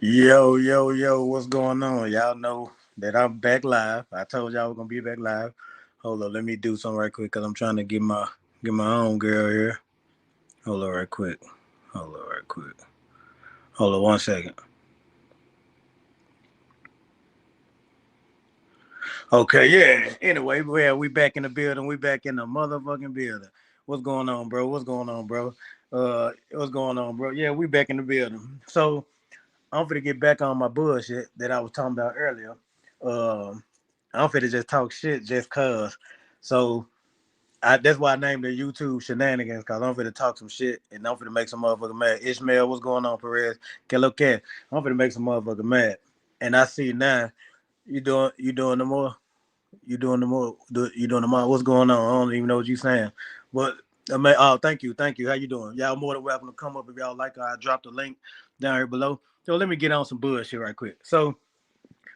Yo, yo, yo, what's going on? Y'all know that I'm back live. I told y'all I was gonna be back live. Hold on, let me do something right quick because I'm trying to get my own girl here. Hold on right quick. Hold on right quick. Hold on 1 second. Okay, yeah. Anyway, well, we back in the building. We back in the motherfucking building. What's going on, bro? What's going on, bro? What's going on, bro? Yeah, we back in the building. So I'm finna get back on my bullshit that I was talking about earlier. Um, I'm finna just talk shit just cause. So that's why I named the YouTube shenanigans, cause I'm finna talk some shit and I'm finna make some motherfucker mad. Ishmael, what's going on, Perez? Kello Cat. I'm finna make some motherfucker mad. And I see now you doing the more. You doing the more. What's going on? I don't even know what you saying. But oh, thank you. How you doing? Y'all more than welcome to come up if y'all like. I dropped a link down here below. So let me get on some bullshit right quick. So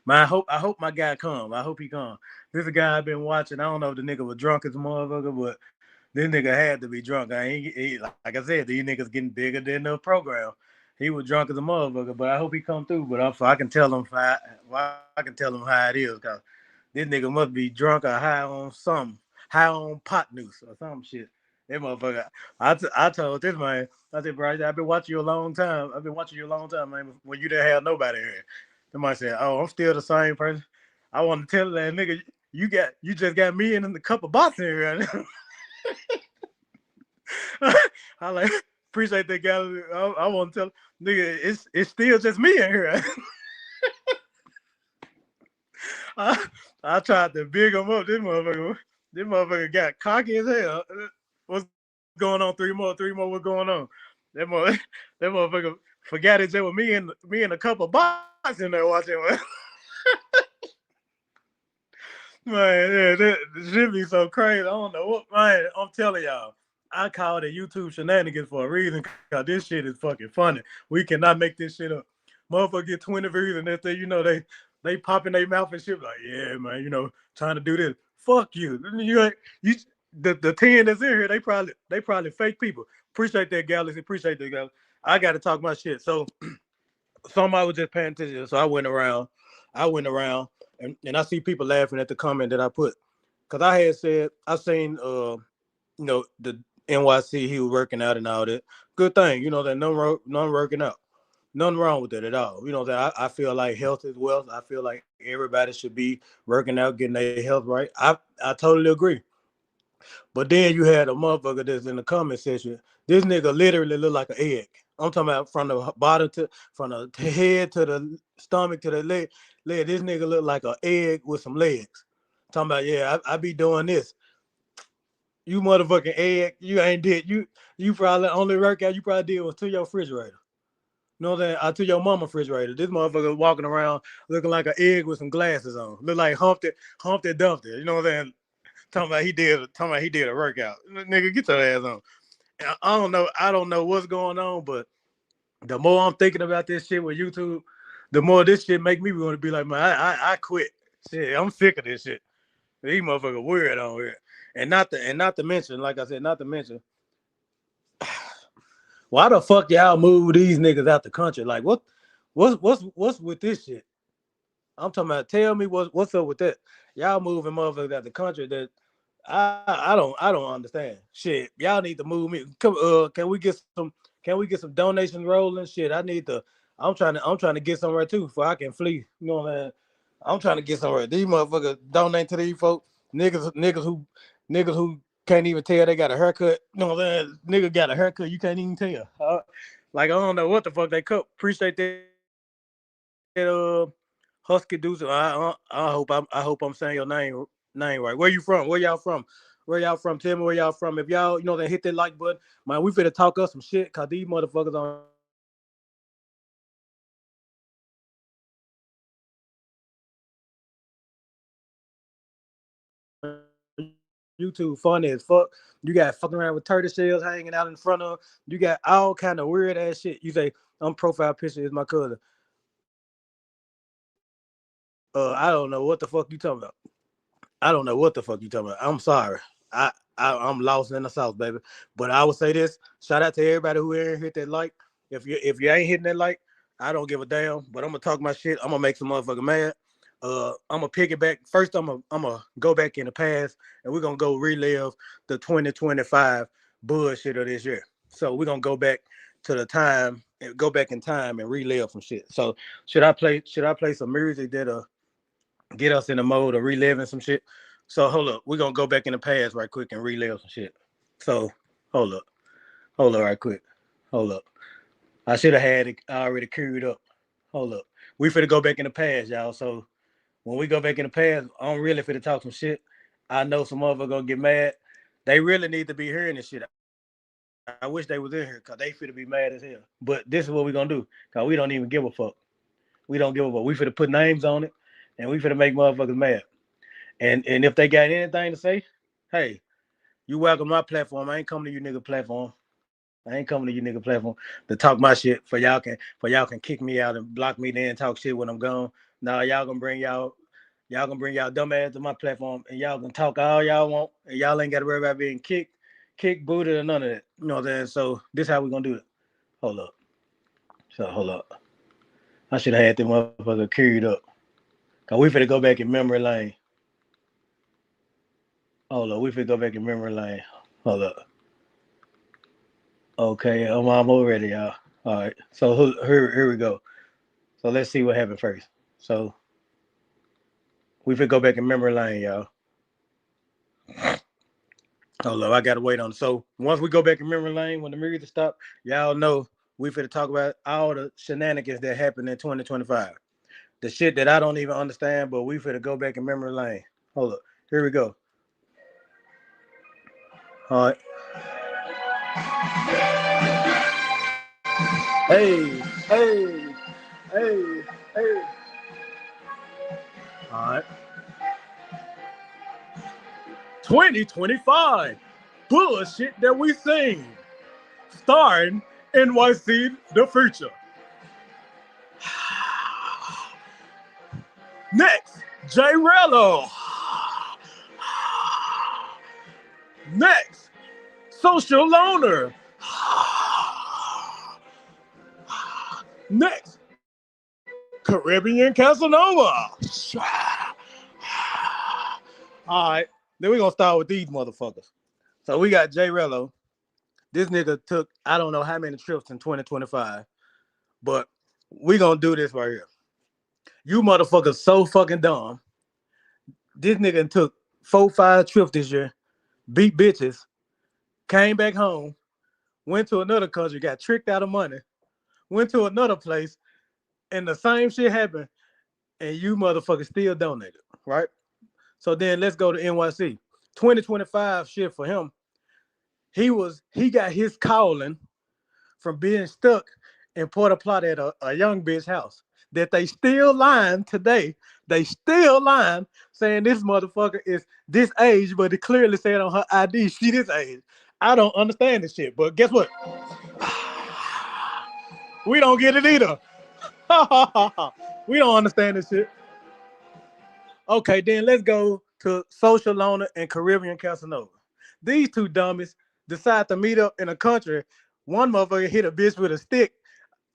I hope my guy come. I hope he come. This is a guy I've been watching. I don't know if the nigga was drunk as a motherfucker, but this nigga had to be drunk. Like I said, these niggas getting bigger than the program. He was drunk as a motherfucker, but I hope he come through. But so I can tell him I can tell him how it is, cause this nigga must be drunk or high on something, high on pot noose or some shit. That motherfucker. I told this man, I said, bro, I've been watching you a long time. I've been watching you a long time, man. When you didn't have nobody here. Somebody said, "Oh, I'm still the same person." I want to tell that nigga, you just got me in a couple boxing here. I like appreciate that guy. I want to tell nigga, it's still just me in here. I, I tried to big him up. This motherfucker got cocky as hell. What's going on? Three more. What's going on? That mother, that motherfucker forgot it. There was me and a couple bots in there watching. Man, yeah, that should be so crazy. I don't know what, man. I'm telling y'all, I called it YouTube shenanigans for a reason because this shit is fucking funny. We cannot make this shit up. Motherfucker get 20 views and next thing you know, they pop in their mouth and shit like, yeah, man, trying to do this. Fuck you. You the 10 that's in here, they probably fake people. Appreciate that, Galaxy. Appreciate that, Galaxy. I got to talk my shit. So somebody was just paying attention. So I went around and I see people laughing at the comment that I put. Cause I had said I seen the NYC he was working out and all that. Good thing, that none working out. Nothing wrong with that at all. That I feel like health is wealth. I feel like everybody should be working out, getting their health right. I totally agree. But then you had a motherfucker that's in the comment section. This nigga literally look like an egg. I'm talking about from the bottom from the head to the stomach to the leg. This nigga look like an egg with some legs. Talking about, yeah, I be doing this. You motherfucking egg. You ain't did. You probably only workout you probably did was to your refrigerator. You know what I'm saying? To your mama refrigerator. This motherfucker walking around looking like an egg with some glasses on. Look like Humpty Dumpty. You know what I'm saying? Talking about he did a workout. Nigga, get your ass on. I don't know what's going on, but the more I'm thinking about this shit with YouTube, the more this shit make me want to be like, man, I quit. Shit, I'm sick of this shit. These motherfuckers weird on here. And not to mention, like I said, not to mention, why the fuck y'all move these niggas out the country? Like what's with this shit? I'm talking about. Tell me what's up with that. Y'all moving motherfuckers out the country that I don't understand. Shit, y'all need to move me. Can we get some donations rolling? Shit, I need to. I'm trying to get somewhere too, so I can flee. You know what I'm saying? I'm trying to get somewhere. These motherfuckers donate to these folks. Niggas who can't even tell they got a haircut. You know what I'm saying? Nigga got a haircut. You can't even tell. Like I don't know what the fuck they cut. Appreciate that. Husky dudes. I hope I'm saying your name right. Where you from? Where y'all from? Where y'all from? Tell me where y'all from. If y'all, then hit that like button. Man, we finna talk us some shit cause these motherfuckers on YouTube funny as fuck. You got fucking around with turtle shells hanging out in front of you got all kind of weird ass shit. YouTube funny as fuck. You got fucking around with turtle shells hanging out in front of. You got all kind of weird ass shit. You say profile picture is my cousin. I don't know what the fuck you talking about. I don't know what the fuck you talking about. I'm sorry. I'm lost in the sauce, baby. But I would say this: shout out to everybody who ain't hit that like. If you ain't hitting that like, I don't give a damn, but I'm gonna talk my shit. I'm gonna make some motherfucker mad. I'm gonna piggyback. First, I'm gonna go back in the past, and we're gonna go relive the 2025 bullshit of this year. So we're gonna go back to the time and go back in time and relive some shit. So should I play some music that'll get us in the mode of reliving some shit? So hold up, we're gonna go back in the past right quick and relive some shit. So hold up right quick. Hold up. I should have had it already queued up. Hold up. We finna go back in the past, y'all. So when we go back in the past, I'm really finna talk some shit. I know some motherfuckers gonna get mad. They really need to be hearing this shit. I wish they was in here because they finna be mad as hell. But this is what we gonna do because we don't even give a fuck. We don't give a fuck. We finna put names on it and we finna make motherfuckers mad. And if they got anything to say, hey, you welcome my platform. I ain't coming to you nigga platform. I ain't coming to you nigga platform to talk my shit for y'all can kick me out and block me then talk shit when I'm gone. Now y'all gonna bring y'all dumb ass to my platform and y'all can talk all y'all want and y'all ain't gotta worry about being kicked, booted, or none of that. You know what I'm saying? So this how we gonna do it. Hold up. I should have had them motherfucker queued up. Cause we finna go back in memory lane. Hold up, we finna go back in memory lane. Hold up. Okay, I'm almost ready, y'all. All right, so here we go. So let's see what happened first. So we finna go back in memory lane, y'all. Hold up, I gotta wait on it. So once we go back in memory lane, when the music stop, y'all know we finna talk about all the shenanigans that happened in 2025. The shit that I don't even understand, but we finna go back in memory lane. Hold up, here we go. All right. Hey. All right. 2025. Bullshit that we sing. Starring NYC The Future. Next, J Rello. Next, Social Loner. Next, Caribbean Casanova. All right, then we're gonna start with these motherfuckers. So we got J Rello. This nigga took I don't know how many trips in 2025, but we gonna do this right here. You motherfuckers so fucking dumb. This nigga took 4-5 trips this year, beat bitches, came back home, went to another country, got tricked out of money, went to another place, and the same shit happened, and you motherfuckers still donated, right? So then let's go to NYC. 2025 shit for him. He got his calling from being stuck in Port Plata at a young bitch house that they still lying today. They still lying saying this motherfucker is this age, but it clearly said on her ID she this age. I don't understand this shit, but guess what? We don't get it either. We don't understand this shit. Okay, then let's go to Social Loner and Caribbean Casanova. These two dummies decide to meet up in a country. One motherfucker hit a bitch with a stick.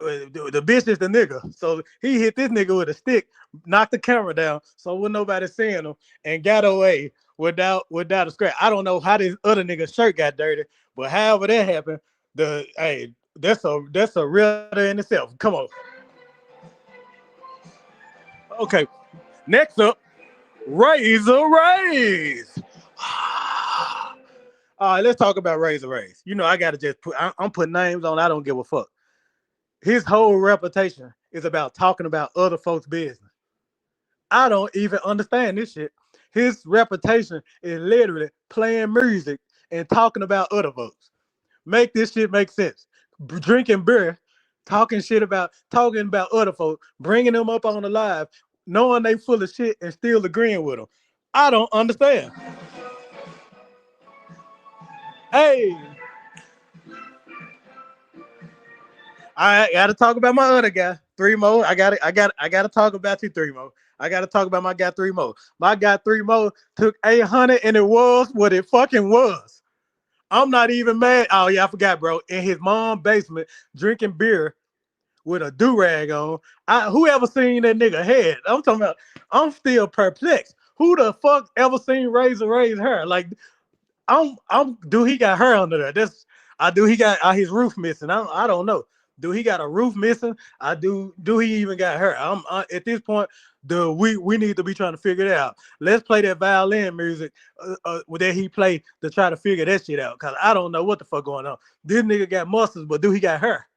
The bitch is the nigga. So he hit this nigga with a stick, knocked the camera down, so wasn't nobody seeing him, and got away without a scratch. I don't know how this other nigga's shirt got dirty, but however that happened, that's a real in itself. Come on. Okay, next up, Razor Rays. All right, let's talk about Razor Rays. You know, I gotta just I'm putting names on. I don't give a fuck. His whole reputation is about talking about other folks' business. I don't even understand this shit. His reputation is literally playing music and talking about other folks. Make this shit make sense. Drinking beer, talking about other folks, bringing them up on the live, knowing they full of shit and still agreeing with them. I don't understand. Hey, I gotta talk about my other guy, 3 Mo. I gotta talk about you, 3 Mo. I gotta talk about my guy 3 Mo. My guy 3 Mo took 800 and it was what it fucking was. I'm not even mad. Oh yeah, I forgot, bro. In his mom's basement, drinking beer with a do-rag on. Whoever seen that nigga head? I'm talking about. I'm still perplexed. Who the fuck ever seen Razor Ray's hair? Like, do he got hair under there? I do. He got his roof missing. I don't know. Do he got a roof missing? I do. Do he even got hair? At this point. We need to be trying to figure it out. Let's play that violin music that he played to try to figure that shit out. Cause I don't know what the fuck going on. This nigga got muscles, but do he got hair?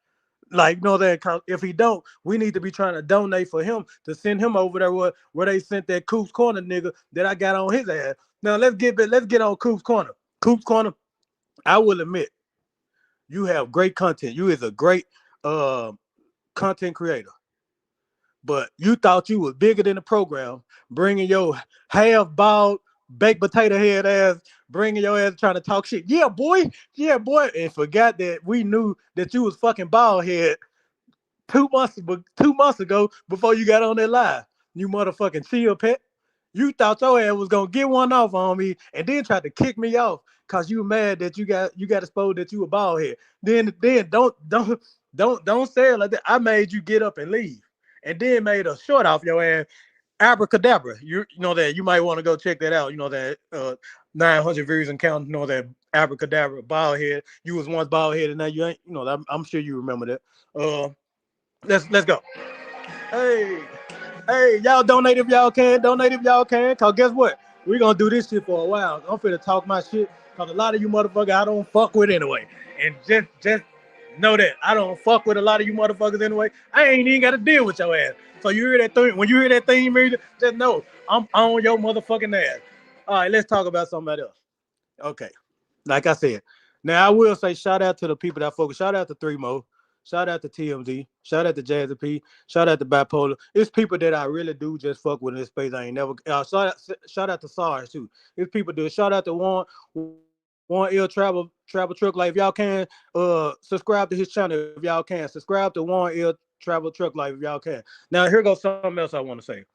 Like, you know that if he don't, we need to be trying to donate for him to send him over there where they sent that Coop's Corner nigga that I got on his ass. Now let's get on Coop's Corner. Coop's Corner, I will admit, you have great content. You is a great content creator. But you thought you was bigger than the program, bringing your half-bald, baked potato head ass, bringing your ass trying to talk shit. Yeah, boy, and forgot that we knew that you was fucking bald head 2 months ago before you got on that live. You motherfucking chill pet. You thought your ass was gonna get one off on me, and then tried to kick me off because you mad that you got exposed that you a bald head. Then don't say it like that. I made you get up and leave. And then made a short off your ass, abracadabra. You know that you might want to go check that out. You know that 900 views and counting. You know that abracadabra bald head. You was once bald head and now you ain't. You know that, I'm sure you remember that. Let's go. Hey, y'all donate if y'all can. Cause guess what? We gonna do this shit for a while. I'm finna talk my shit. Cause a lot of you motherfuckers I don't fuck with anyway. And just know that I don't fuck with a lot of you motherfuckers anyway. I ain't even got to deal with your ass. So you hear that thing? When you hear that theme music, just know I'm on your motherfucking ass. All right, let's talk about somebody else. Okay, like I said, now I will say shout out to the people that focus. Shout out to 3Mo. Shout out to TMZ. Shout out to Jazzy P. Shout out to Bipolar. It's people that I really do just fuck with in this space. I ain't never. Shout out to SARS too. It's people do. Shout out to One Ill Travel Truck Life. If y'all can, subscribe to his channel if y'all can. Subscribe to One Ill Travel Truck Life if y'all can. Now here goes something else I want to say.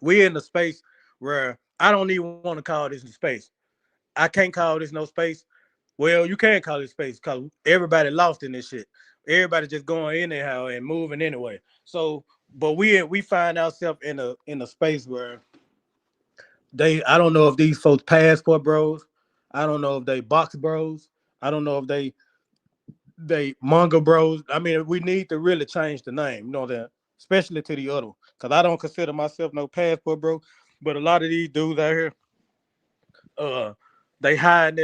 We're in the space where I don't even want to call this a space. I can't call this no space. Well, you can call it space because everybody lost in this shit. Everybody just going anyhow and moving anyway. So, but we find ourselves in a space where I don't know if these folks passport bros. I don't know if they box bros. I don't know if they manga bros. I mean, we need to really change the name, you know that, especially to the other. Cause I don't consider myself no passport bro, but a lot of these dudes out here, they hiding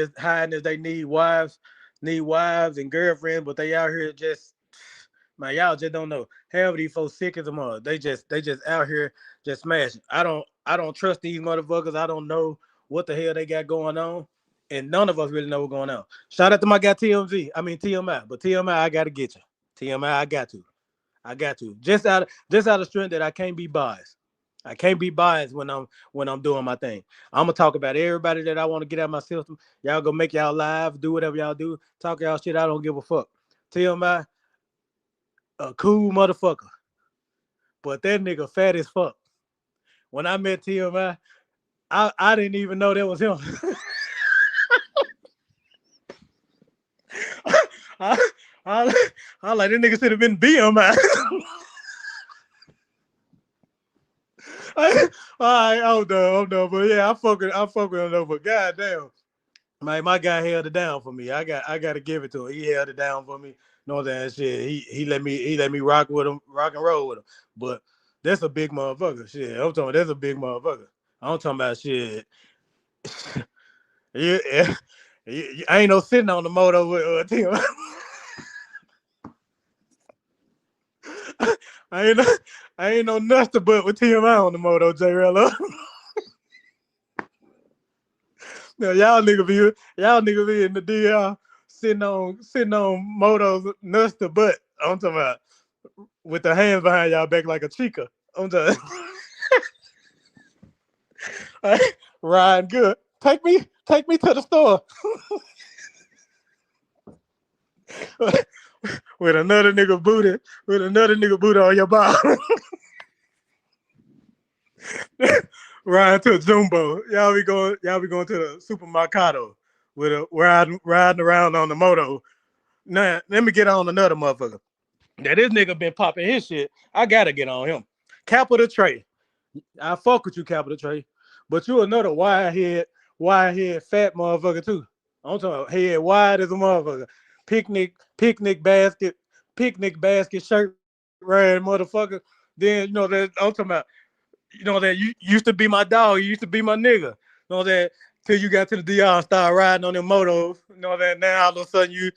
as they need wives and girlfriends, but they out here just, man, y'all just don't know. Half of these folks sick as a mother. They just out here just smashing. I don't trust these motherfuckers. I don't know what the hell they got going on. And none of us really know what's going on. Shout out to my guy TMI. But TMI, I gotta get you. TMI, I got to. Just out of strength that I can't be biased. I can't be biased when I'm doing my thing. I'm gonna talk about everybody that I want to get out of my system. Y'all go make y'all live, do whatever y'all do, talk y'all shit. I don't give a fuck. TMI, a cool motherfucker. But that nigga fat as fuck. When I met TMI, I didn't even know that was him. I like this nigga should have been BMI. I don't know, but yeah, I fuck with him though. But goddamn, man, my guy held it down for me. I got to give it to him. He held it down for me. Know that shit. He let me rock with him, rock and roll with him. But that's a big motherfucker. Shit, I'm talking. That's a big motherfucker. I'm talking about shit. Yeah, I ain't no sitting on the motor with Tim. I ain't no nuster but with TMI on the moto, J-Rello. Now y'all nigga be in the DR sitting on motos nuster butt. I'm talking about with the hands behind y'all back like a chica. I'm talking riding good. Take me to the store. with another nigga booty on your bottom. Riding to a Jumbo. Y'all be going to the supermercado with a riding around on the moto. Now, let me get on another motherfucker. That this nigga been popping his shit. I gotta get on him. Capital Trey. I fuck with you, Capital Trey. But you another wide head fat motherfucker too. I'm talking about head wide as a motherfucker. Picnic, picnic basket shirt wearing motherfucker. Then that I'm talking about, that you used to be my dog, you used to be my nigga. That till you got to the DR and started riding on them motos. That now all of a sudden you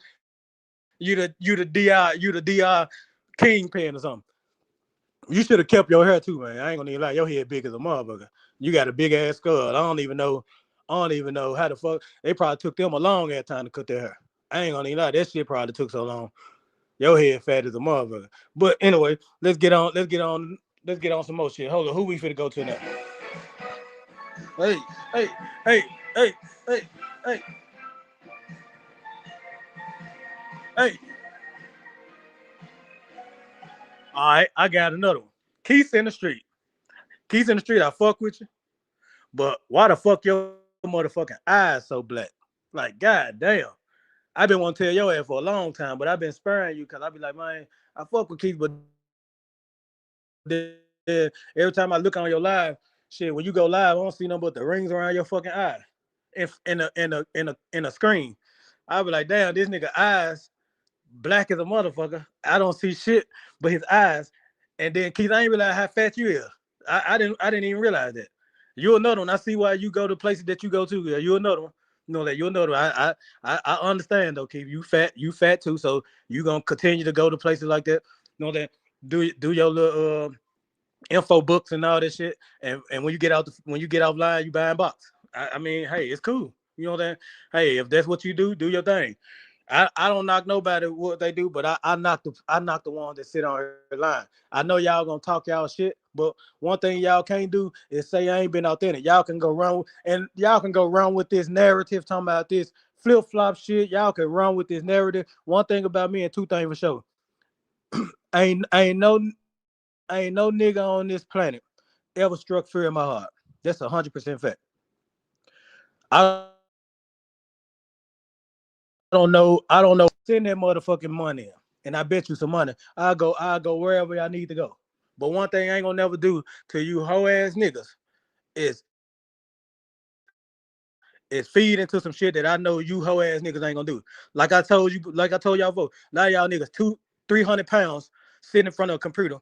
the DR kingpin or something. You should have kept your hair too, man. I ain't gonna even lie, your head big as a motherfucker. You got a big ass skull. I don't even know how the fuck they probably took them a long ass time to cut their hair. I ain't gonna even lie, that shit probably took so long. Your head fat as a motherfucker. But anyway, let's get on some more shit. Hold on, who we finna go to now? Hey, hey, hey, hey, hey, hey, hey. All right, I got another one. Keith in the street. Keith in the street, I fuck with you. But why the fuck your motherfucking eyes so black? Like, god damn. I've been wanting to tell your ass for a long time, but I've been sparing you because I be like, man, I fuck with Keith, but then every time I look on your live, shit, when you go live, I don't see nothing but the rings around your fucking eye. In a screen. I be like, damn, this nigga eyes black as a motherfucker. I don't see shit but his eyes. And then Keith, I ain't realize how fat you is. I didn't even realize that. You're another one. I see why you go to places that you go to. Yeah, you're another one. That you're another one. I understand though, Keith. You fat too, so you gonna continue to go to places like that. That do your little info books and all that shit. And when you get offline, you buying box. I mean, hey, it's cool. You know that. Hey, if that's what you do your thing. I don't knock nobody what they do, but I knock the ones that sit on her line. I know y'all gonna talk y'all shit, but one thing y'all can't do is say I ain't been authentic. Y'all can go run with this narrative talking about this flip flop shit. Y'all can run with this narrative. One thing about me and two things for sure. Ain't no nigga on this planet ever struck fear in my heart. That's 100% fact. I don't know. I don't know. Send that motherfucking money in, and I bet you some money. I'll go wherever I need to go. But one thing I ain't gonna never do to you hoe ass niggas is feed into some shit that I know you hoe ass niggas ain't gonna do. Like I told you, like I told y'all folks, a lot of y'all niggas 300 pounds sitting in front of a computer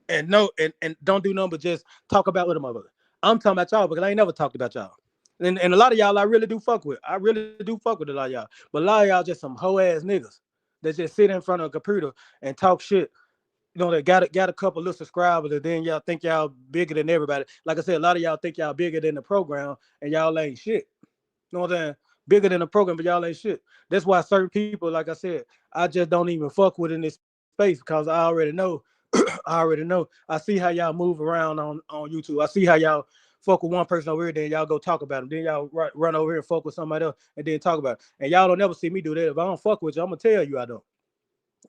and don't do nothing but just talk about with a motherfucker. I'm talking about y'all because I ain't never talked about y'all. And a lot of y'all I really do fuck with. I really do fuck with a lot of y'all. But a lot of y'all just some hoe ass niggas that just sit in front of a computer and talk shit. That got a couple of subscribers, and then y'all think y'all bigger than everybody. Like I said, a lot of y'all think y'all bigger than the program, and y'all ain't shit. You know what I'm saying? Bigger than the program, but y'all ain't shit. That's why certain people, like I said, I just don't even fuck with in this space because I already know. I already know. I see how y'all move around on YouTube. I see how y'all fuck with one person over here, then y'all go talk about them. Then y'all run over here and fuck with somebody else, and then talk about it. And y'all don't never see me do that. If I don't fuck with you, I'm gonna tell you I don't.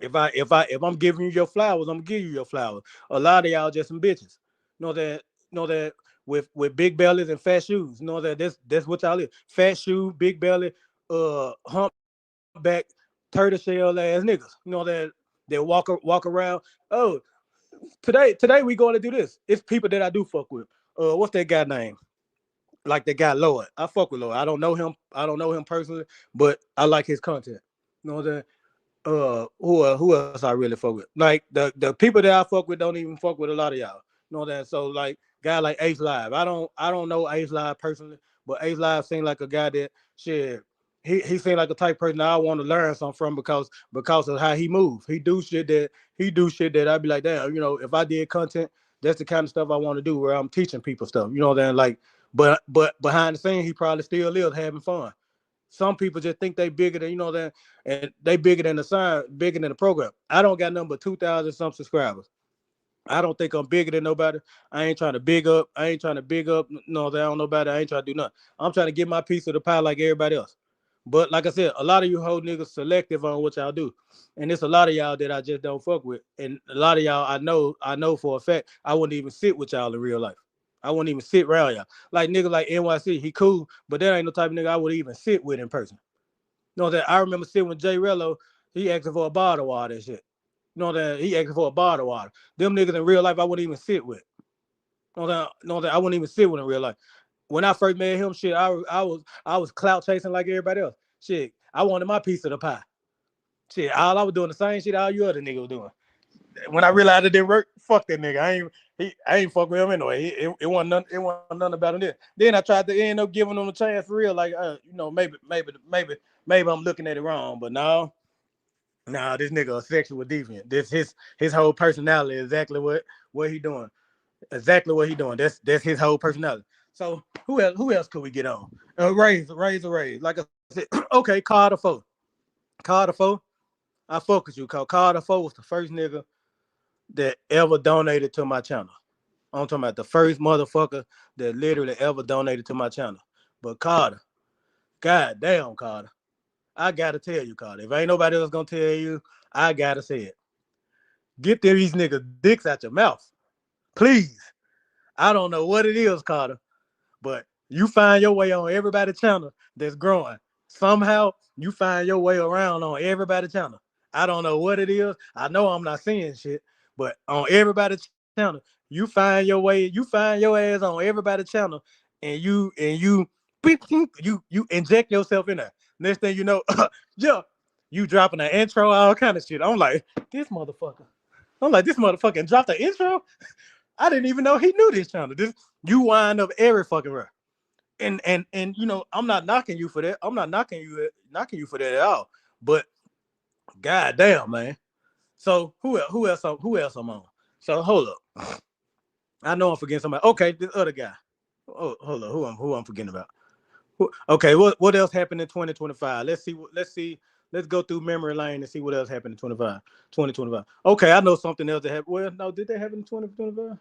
If I'm giving you your flowers, I'm gonna give you your flowers. A lot of y'all just some bitches. Know that with big bellies and fat shoes. Know that that's what y'all is. Fat shoe, big belly, humpback, turtle shell ass niggas. That walk around. Oh, today we going to do this. It's people that I do fuck with. What's that guy name? Like the guy Lloyd. I fuck with Lloyd. I don't know him. I don't know him personally, but I like his content. You know what I'm saying? Who else I really fuck with? Like the people that I fuck with don't even fuck with a lot of y'all. You know that? So like guy like Ace Live. I don't know Ace Live personally, but Ace Live seemed like a guy that shit. He seemed like a type of person that I want to learn something from because of how he moves. He do shit that I'd be like, damn, if I did content, that's the kind of stuff I want to do where I'm teaching people stuff. You know that like, but behind the scenes, he probably still is having fun. Some people just think they bigger than that, and they bigger than the sign, bigger than the program. I don't got number 2,000 some subscribers. I don't think I'm bigger than nobody. I ain't trying to big up. I ain't trying to big up. No, that I don't know about it. I ain't trying to do nothing. I'm trying to get my piece of the pie like everybody else. But like I said, a lot of you whole niggas selective on what y'all do, and it's a lot of y'all that I just don't fuck with, and a lot of y'all I know for a fact I wouldn't even sit with y'all in real life. I wouldn't even sit around y'all. Like nigga like NYC, he cool, but that ain't no type of nigga I would even sit with in person. That I remember sitting with Jay Rello. He asking for a bottle of water and shit. You know that he asking for a bottle of water. Them niggas in real life I wouldn't even sit with. No, that I wouldn't even sit with in real life. When I first met him, shit, I was clout chasing like everybody else. Shit, I wanted my piece of the pie. Shit, all I was doing the same shit all you other niggas was doing. When I realized it didn't work, fuck that nigga. I ain't fuck with him anyway. It wasn't nothing about him there. Then I tried to end up giving him a chance for real. Like maybe I'm looking at it wrong, but no. Nah, this nigga a sexual deviant. This his whole personality is exactly what he doing. Exactly what he doing. That's his whole personality. So who else could we get on? Raise. Like I said, okay, Carter Foe. Carter Foe. I fuck with you, cause Carter Foe was the first nigga that ever donated to my channel. I'm talking about the first motherfucker that literally ever donated to my channel. But Carter, god damn Carter, I gotta tell you, Carter. If ain't nobody else gonna tell you, I gotta say it. Get these niggas dicks out your mouth, please. I don't know what it is, Carter, but you find your way on everybody's channel that's growing. Somehow you find your way around on everybody's channel. I don't know what it is. I know I'm not seeing shit, but on everybody's channel, you find your way. You find your ass on everybody's channel, and you inject yourself in there. Next thing you know, yeah, you dropping an intro, all kind of shit. I'm like, this motherfucker. I'm like, this motherfucker dropped the intro. I didn't even know he knew this channel. This you wind up every fucking round. And I'm not knocking you for that. I'm not knocking you for that at all. But goddamn, man. So who else I'm on? So hold up. I know I'm forgetting somebody. Okay, this other guy. Oh, hold up. Who I'm forgetting about? Okay, what else happened in 2025? Let's go through memory lane and see what else happened in 2025. Okay, I know something else that happened. Well, no, did that happen in 2025?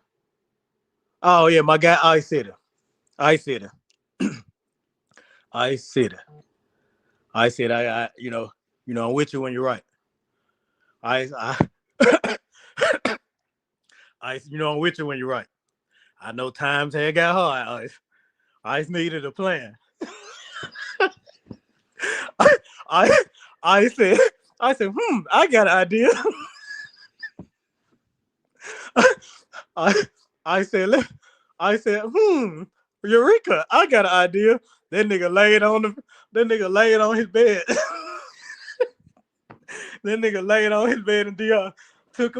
Oh yeah, my guy I said it. I said it. I said it. I said I'm with you when you're right. I I'm with you when you're right. I know times had got hard. I needed a plan. I I said I got an idea. I I said I said Eureka, I got an idea. That nigga laid on his bed. That nigga laid on his bed and DR took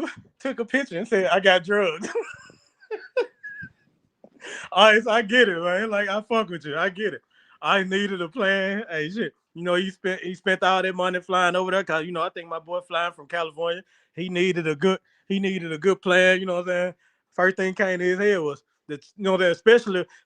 a picture and said, I got drugs. I get it, man. Like I fuck with you. I get it. I needed a plan. Hey shit. He spent all that money flying over there because I think my boy flying from California. He needed a good plan, you know what I'm saying? First thing came to his head was that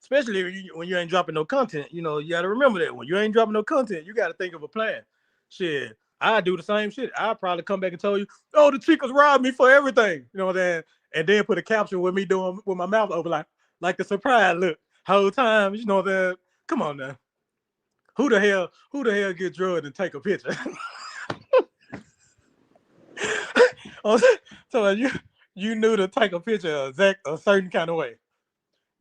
especially when you ain't dropping no content, you gotta remember that when you ain't dropping no content, you gotta think of a plan. Shit. I do the same shit. I'll probably come back and tell you, oh, the chicas robbed me for everything. You know what I'm saying? And then put a caption with me doing with my mouth open like the surprise look. Whole time, that. Come on now. Who the hell get drugged and take a picture? So you knew to take a picture a certain kind of way.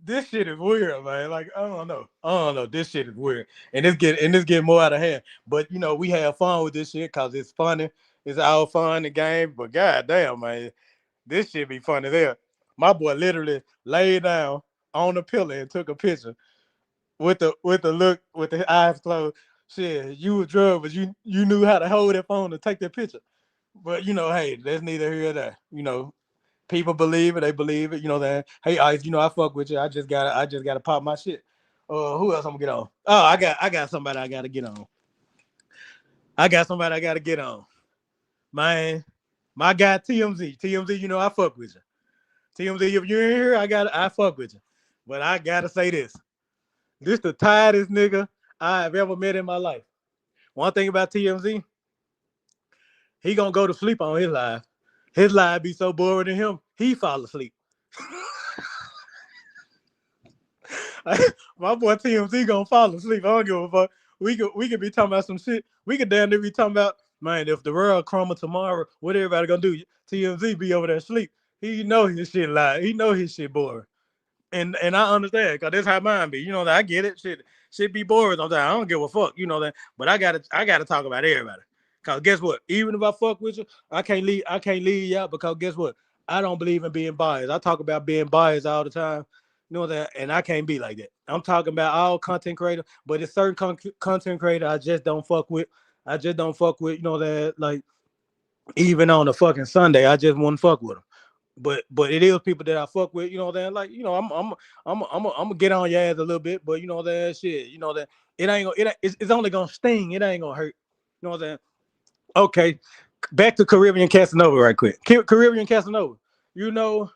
This shit is weird, man. Like I don't know. This shit is weird, and it's getting more out of hand. But we have fun with this shit because it's funny. It's all fun and game. But goddamn, man, this shit be funny there. My boy literally laid down on the pillow and took a picture with the look with the eyes closed. Shit, you were drugged, but you knew how to hold that phone to take that picture. But hey, that's neither here nor there. People believe it, they believe it. That hey, Ice, I fuck with you. I just gotta pop my shit. Who else I'm gonna get on? Oh, I got somebody I gotta get on. Man, my guy TMZ. TMZ, I fuck with you. TMZ, if you're in here, I fuck with you. But I gotta say this. This the tiredest nigga I've ever met in my life. One thing about TMZ, he gonna go to sleep on his live. His live be so boring to him, he fall asleep. My boy TMZ gonna fall asleep. I don't give a fuck. We could be talking about some shit. We could damn near be talking about, man, if the world crumble tomorrow, what everybody gonna do? TMZ be over there asleep. He know his shit live. He know his shit boring. And I understand, cause that's how mine be. I get it. Shit be boring. I don't give a fuck. That. But I gotta talk about everybody. Cause guess what? Even if I fuck with you, I can't leave you out because guess what? I don't believe in being biased. I talk about being biased all the time. You know that, and I can't be like that. I'm talking about all content creators, but it's certain content creator I just don't fuck with. I just don't fuck with. You know that, like even on a fucking Sunday, I just wouldn't fuck with them. But it is people that I fuck with. You know that, like I'm gonna get on your ass a little bit, but you know that shit. You know that it ain't gonna it's only gonna sting. It ain't gonna hurt. You know that. Okay, back to Caribbean Casanova right quick. Caribbean Casanova. You know,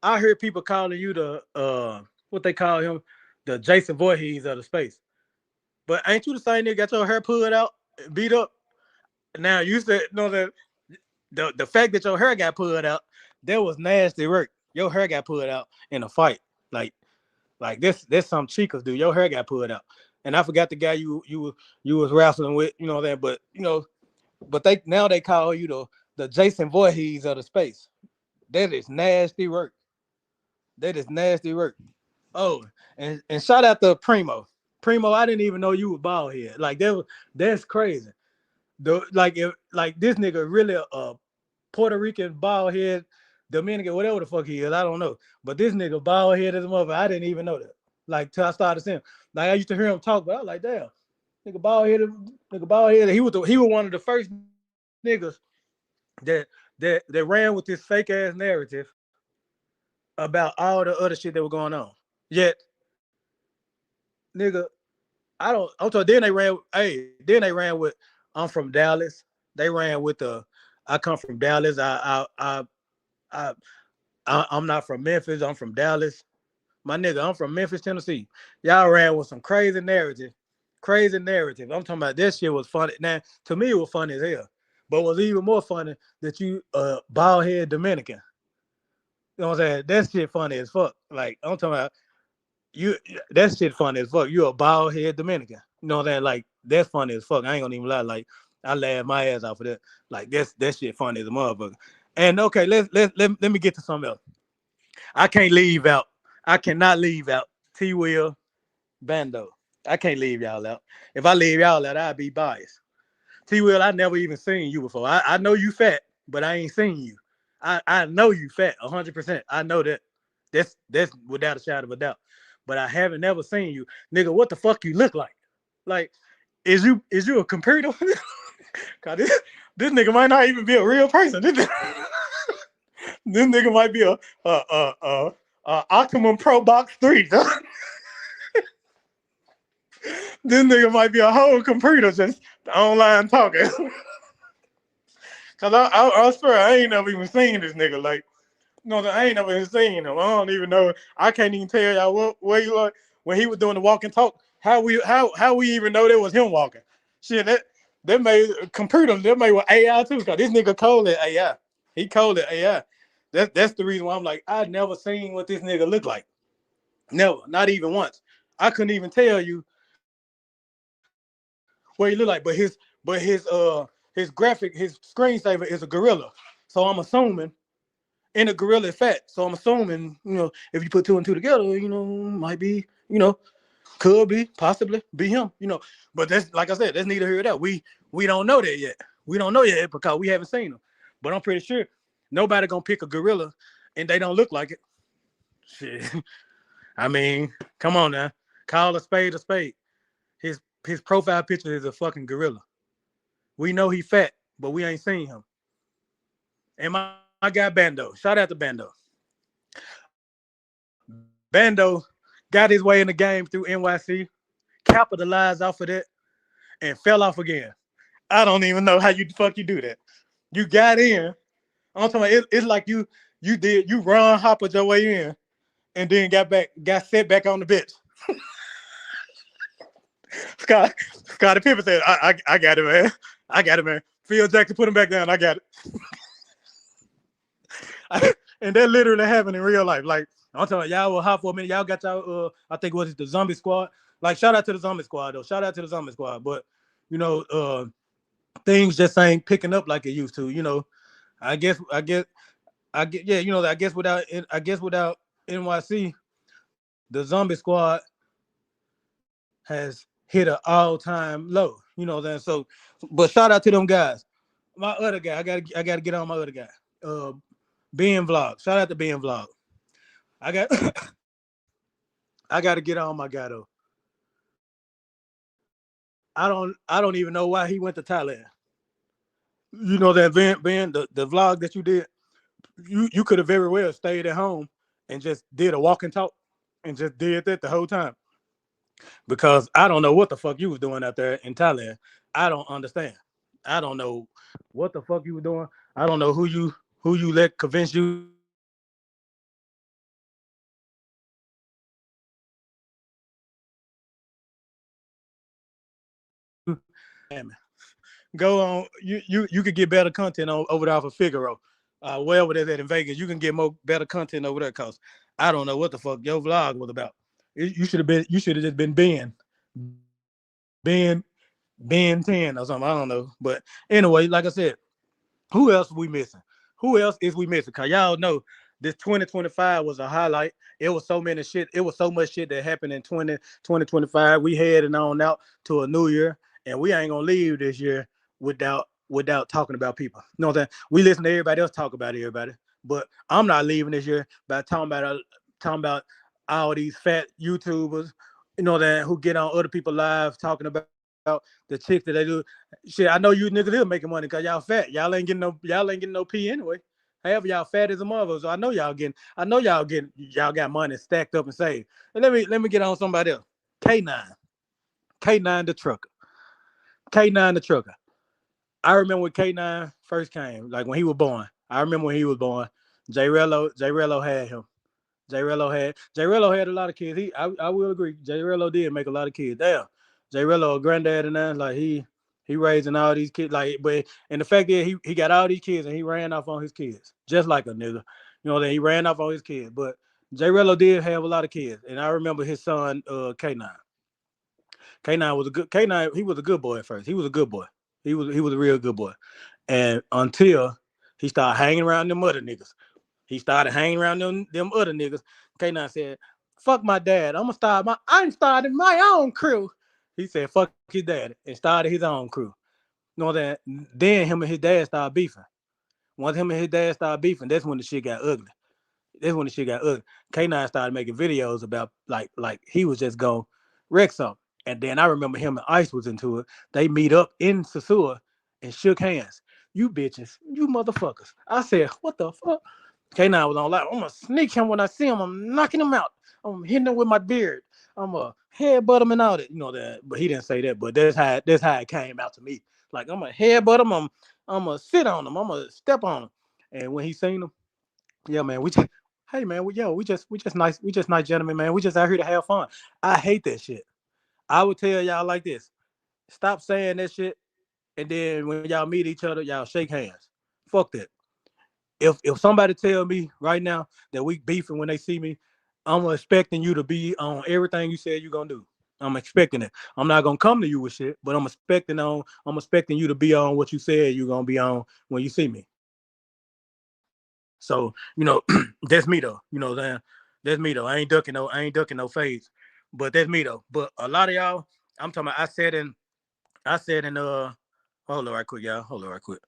I heard people calling you the what they call him, the Jason Voorhees of the space. But ain't you the same nigga got your hair pulled out, beat up? Now you said no that the fact that your hair got pulled out, that was nasty work. Your hair got pulled out in a fight. Like this some chicas do. Your hair got pulled out. And I forgot the guy you was wrestling with, you know that, but you know, but they call you the Jason Voorhees of the space. That is nasty work. That is nasty work. Oh, and shout out to Primo. Primo, I didn't even know you were bald head. Like that's crazy. Like this nigga really a Puerto Rican bald head, Dominican, whatever the fuck he is, I don't know. But this nigga bald head as a mother, I didn't even know that. Like till I started seeing him. Like I used to hear him talk, but I was like, damn, nigga bald headed. He was one of the first niggas that that ran with this fake ass narrative about all the other shit that was going on. Yet, nigga, I don't. I'm talking. Then they ran. Then they ran with. I'm from Dallas. They ran with the. I come from Dallas. I I'm not from Memphis. I'm from Dallas. My nigga, I'm from Memphis, Tennessee. Y'all ran with some crazy narrative. Crazy narrative. I'm talking about this shit was funny. Now, to me, it was funny as hell. But what's even more funny that you bald head Dominican. You know what I'm saying? That shit funny as fuck. Like, I'm talking about you that shit funny as fuck. You a bald head Dominican. You know what I'm saying? Like, that's funny as fuck. I ain't gonna even lie. Like, I laugh my ass off of that. Like, that shit funny as a motherfucker. And okay, let me get to something else. I can't leave out. I cannot leave out T Will Bando. I can't leave y'all out. If I leave y'all out, I'd be biased. T Will, I never even seen you before. I know you fat, but I ain't seen you. I know you fat 100%. I know that. That's without a shadow of a doubt. But I haven't never seen you, nigga. What the fuck you look like? Like, is you a computer? Cause this nigga might not even be a real person. This nigga might be a Optimum Pro Box 3. This nigga might be a whole computer just online talking. Cause I swear I ain't never even seen this nigga. Like, no, I ain't never even seen him. I don't even know. I can't even tell y'all what he like when he was doing the walk and talk. How we even know that was him walking? Shit, that made computer. That made with AI too. Cause this nigga called it AI. He called it AI. That's the reason why I'm like, I never seen what this nigga looked like. Never, not even once. I couldn't even tell you what he looked like. His graphic, his screensaver is a gorilla. So I'm assuming and a gorilla is fat. So I'm assuming, if you put two and two together, might be, could be, possibly be him, But that's like I said, that's neither here nor there. We don't know that yet. We don't know yet because we haven't seen him. But I'm pretty sure nobody gonna pick a gorilla and they don't look like it. Shit. I mean, come on now. Call a spade a spade. His profile picture is a fucking gorilla. We know he fat, but we ain't seen him. And my guy Bando. Shout out to Bando. Bando got his way in the game through NYC, capitalized off of that, and fell off again. I don't even know how you do that. You got in. I'm talking about it's like you run hoppered your way in and then got set back on the bench. Scottie Pippen said, I got it, man. I got it, man. Phil Jackson put him back down. I got it. And that literally happened in real life. Like, I'm talking about y'all were hot for a minute. Y'all got y'all, I think what is the Zombie Squad. Like, shout out to the Zombie Squad, though. Shout out to the Zombie Squad. But, things just ain't picking up like it used to. I guess, yeah, I guess without NYC, the Zombie Squad has hit an all-time low. You know that. So, but shout out to them guys. My other guy, I gotta get on my other guy. Uh, Ben Vlog. Shout out to Ben Vlog. I got I gotta get on my guy though. I don't even know why he went to Thailand. You know that Ben, the vlog that you did, you could have very well stayed at home and just did a walk and talk and just did that the whole time. Because I don't know what the fuck you was doing out there in Thailand. I don't understand. I don't know what the fuck you were doing. I don't know who you let convince you to come out there and do that. But you go on. You could get better content on over there off of Figaro, wherever that's at in Vegas. You can get more better content over there. Cause I don't know what the fuck your vlog was about. You should have been. You should have just been Ben 10 or something. I don't know. But anyway, like I said, who else we missing? Who else is we missing? Cause y'all know this 2025 was a highlight. It was so many shit. It was so much shit that happened in 2025. We heading on out to a new year, and we ain't gonna leave this year without talking about people. You know what I'm saying? We listen to everybody else talk about everybody, but I'm not leaving this year by talking about all these fat YouTubers, you know that who get on other people's lives talking about the chicks that they do. Shit, I know you niggas is making money because y'all fat. Y'all ain't getting no P anyway. However, y'all fat as a mother, so y'all got money stacked up and saved. And let me get on somebody else. K9, K9 the trucker, K9 the trucker. I remember when K9 first came, like when he was born. I remember when he was born. J Rello had him. J Rello had a lot of kids. I will agree. J Rello did make a lot of kids. Damn. J Rello a granddad and that like he raising all these kids like but and the fact that he got all these kids and he ran off on his kids just like a nigga. You know that he ran off on his kids. But J Rello did have a lot of kids. And I remember his son K9. K9 he was a good boy at first. He was a good boy. He was a real good boy. And until he started hanging around them other niggas. He started hanging around them other niggas. K9 said, fuck my dad. I'm starting my own crew. He said, fuck his dad and started his own crew. You know that? Then him and his dad started beefing. Once him and his dad started beefing, that's when the shit got ugly. That's when the shit got ugly. K9 started making videos about like he was just going to wreck something. And then I remember him and Ice was into it. They meet up in Sasua and shook hands. You bitches, you motherfuckers. I said, what the fuck? K9 was on live. I'm gonna sneak him when I see him. I'm knocking him out. I'm hitting him with my beard. I'm gonna headbutt him and all that. You know that, but he didn't say that. But that's how it came out to me. Like I'm gonna headbutt him. I'm gonna sit on him. I'm gonna step on him. And when he seen him, yeah, man, hey man, we just nice gentlemen, man. We just out here to have fun. I hate that shit. I would tell y'all like this: stop saying that shit, and then when y'all meet each other, y'all shake hands. Fuck that. If somebody tell me right now that we beefing when they see me, I'm expecting you to be on everything you said you're gonna do. I'm expecting it. I'm not gonna come to you with shit, but I'm expecting you to be on what you said you're gonna be on when you see me. So, that's me though. You know what I'm saying? That's me though. I ain't ducking no fades. But that's me though. But a lot of y'all, I'm talking about I said in hold on right quick, y'all. Hold on right quick.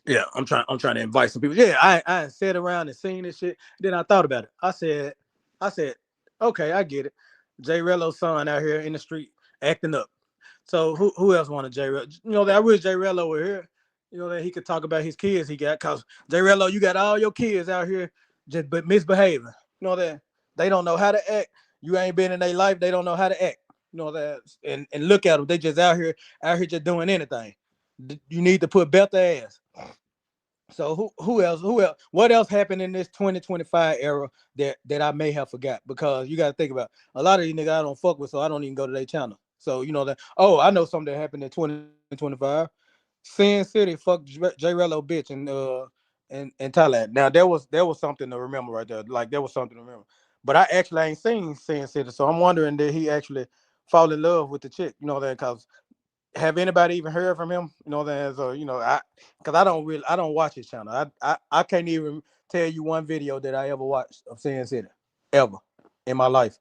Yeah, I'm trying to invite some people. Yeah, I sat around and seen this shit. Then I thought about it. I said, okay, I get it. J Rello's son out here in the street acting up. So who else wanted J Rello? You know that I wish J Rello were here. You know that he could talk about his kids he got. Cause J Rello, you got all your kids out here just but misbehaving. You know that they don't know how to act. You ain't been in their life. They don't know how to act. You know that and look at them. They just out here just doing anything. You need to put better ass. So who else? What else happened in this 2025 era that I may have forgot? Because you got to think about a lot of these niggas I don't fuck with, so I don't even go to their channel. So you know that. Oh, I know something that happened in 2025. Sin City fucked J Rello bitch in Thailand. Now there was something to remember right there. Like there was something to remember. But I actually ain't seen Sin City, so I'm wondering did he actually fall in love with the chick? You know that because have anybody even heard from him? You know that so because I don't watch his channel. I can't even tell you one video that I ever watched of Sin City ever in my life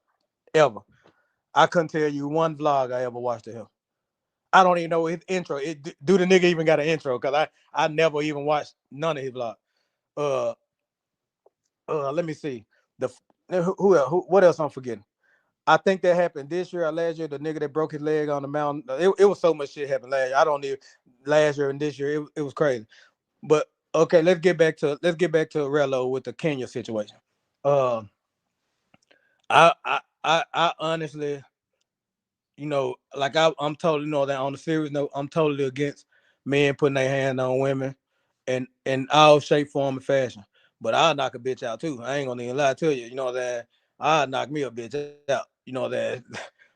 ever. I couldn't tell you one vlog I ever watched of him. I don't even know his intro. Do the nigga even got an intro? Cause I never even watched none of his vlog. Uh, let me see. The what else I'm forgetting? I think that happened this year or last year. The nigga that broke his leg on the mountain. It was so much shit happened last year. I don't even last year and this year. It was crazy. But okay, let's get back to Relo with the Kenya situation. Uh, I honestly, like I'm totally that on the serious note, I'm totally against men putting their hand on women and in all shape, form, and fashion. But I'll knock a bitch out too. I ain't gonna even lie to you. You know that I'll knock me a bitch out. You know that.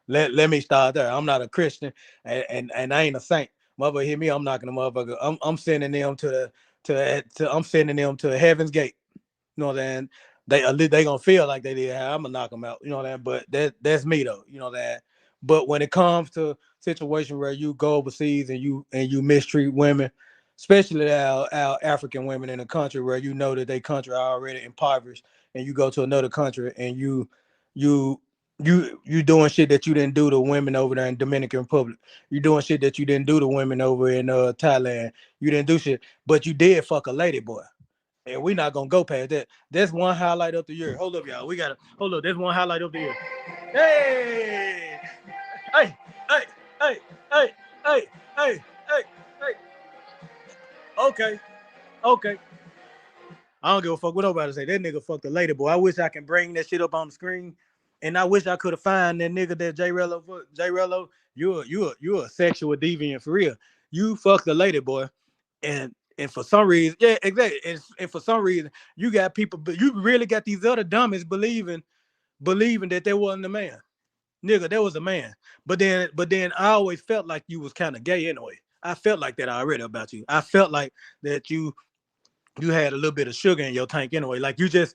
Let me start there. I'm not a Christian and I ain't a saint. Mother hit me, I'm knocking the motherfucker. I'm sending them I'm sending them to heaven's gate. You know that they gonna feel like they did. I'm gonna knock them out. You know that. But that's me though. You know that. But when it comes to situation where you go overseas and you mistreat women, especially our African women in a country where you know that they country are already impoverished, and you go to another country and you you doing shit that you didn't do to women over there in Dominican Republic. You doing shit that you didn't do to women over in Thailand. You didn't do shit, but you did fuck a lady boy. And we're not gonna go past that. That's one highlight of the year. Hold up, y'all. We gotta hold up. That's one highlight of the year. Hey, hey, hey, hey, hey, hey, hey, hey, hey. Okay, okay. I don't give a fuck what nobody say. That nigga fucked a lady boy. I wish I can bring that shit up on the screen, and I wish I could have found that nigga that J Rello. J Rello, you a sexual deviant for real. You fucked a lady boy, and for some reason, yeah, exactly. And for some reason, you got people, but you really got these other dummies believing that there wasn't a man. Nigga, there was a man. But then I always felt like you was kind of gay anyway. I felt like that already about you. I felt like that you had a little bit of sugar in your tank anyway. Like you just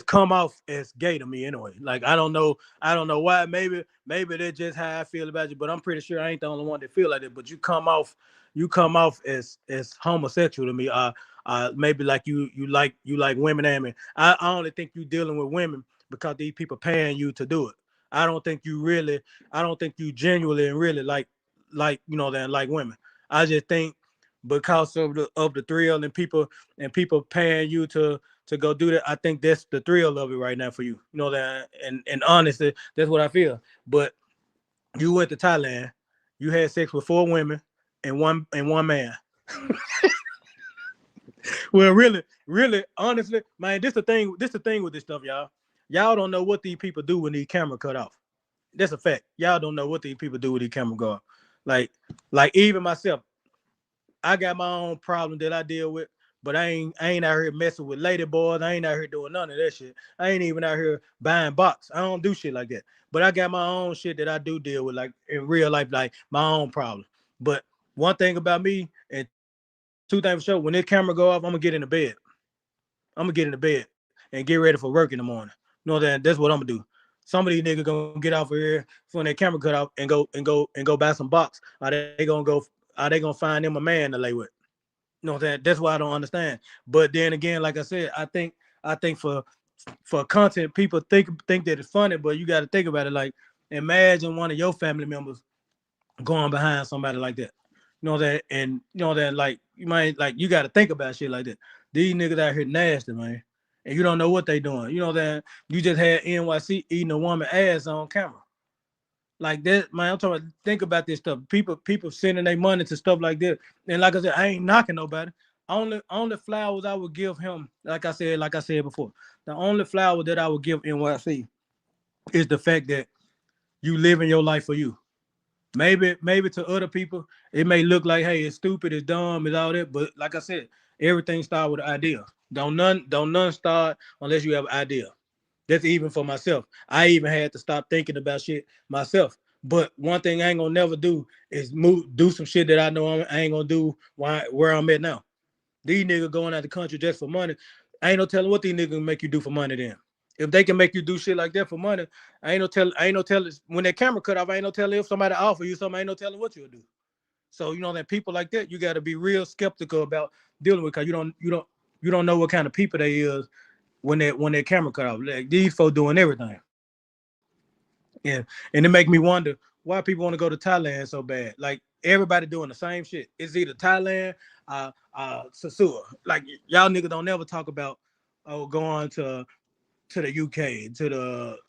come off as gay to me anyway. Like I don't know why. Maybe that's just how I feel about you. But I'm pretty sure I ain't the only one that feel like it. But you come off as homosexual to me. Maybe like you like women. I mean, I only think you dealing with women because these people paying you to do it. I don't think you genuinely and really like that like women. I just think because of the thrill and people paying you to go do that. I think that's the thrill of it right now for you. You know that, and honestly, that's what I feel. But you went to Thailand, you had sex with 4 women and one man. Well, really, honestly, man, this the thing. This the thing with this stuff, y'all. Y'all don't know what these people do when these camera cut off. That's a fact. Y'all don't know what these people do with these camera go off. Like, like even myself, I got my own problem that I deal with, but I ain't out here messing with lady boys. I ain't out here doing none of that shit. I ain't even out here buying box. I don't do shit like that. But I got my own shit that I do deal with, like in real life, like my own problem. But one thing about me, and two things for sure, when this camera go off, I'm gonna get in the bed. I'm gonna get in the bed and get ready for work in the morning. You know that that's what I'm gonna do. Some of these niggas gonna get out of here when their camera cut off and go buy some box. Are they gonna find them a man to lay with? You know that that's why I don't understand. But then again, like I said, I think for content, people think that it's funny, but you got to think about it. Like, imagine one of your family members going behind somebody like that. You know that, and you know that, like you got to think about shit like that. These niggas out here nasty, man, and you don't know what they doing. You know that you just had NYC eating a woman ass on camera. Like that, man. I'm talking about, think about this stuff. People sending their money to stuff like this. And like I said, I ain't knocking nobody. Only flowers I would give him, like I said before, the only flower that I would give NYC is the fact that you living your life for you. Maybe to other people, it may look like, hey, it's stupid, it's dumb, it's all that. But like I said, everything starts with an idea. Don't none start unless you have an idea. That's even for myself. I even had to stop thinking about shit myself. But one thing I ain't gonna never do is do some shit that I know I ain't gonna do where I'm at now. These niggas going out the country just for money. I ain't no telling what these niggas make you do for money then. If they can make you do shit like that for money, I ain't no telling when that camera cut off, I ain't no telling if somebody offer you something, I ain't no telling what you'll do. So that people like that, you gotta be real skeptical about dealing with, because you don't know what kind of people they is when that camera cut off. Like, these folks doing everything. And it make me wonder why people want to go to Thailand so bad. Like everybody doing the same shit. It's either Thailand, Sasua. Like y'all niggas don't never talk about going to the UK,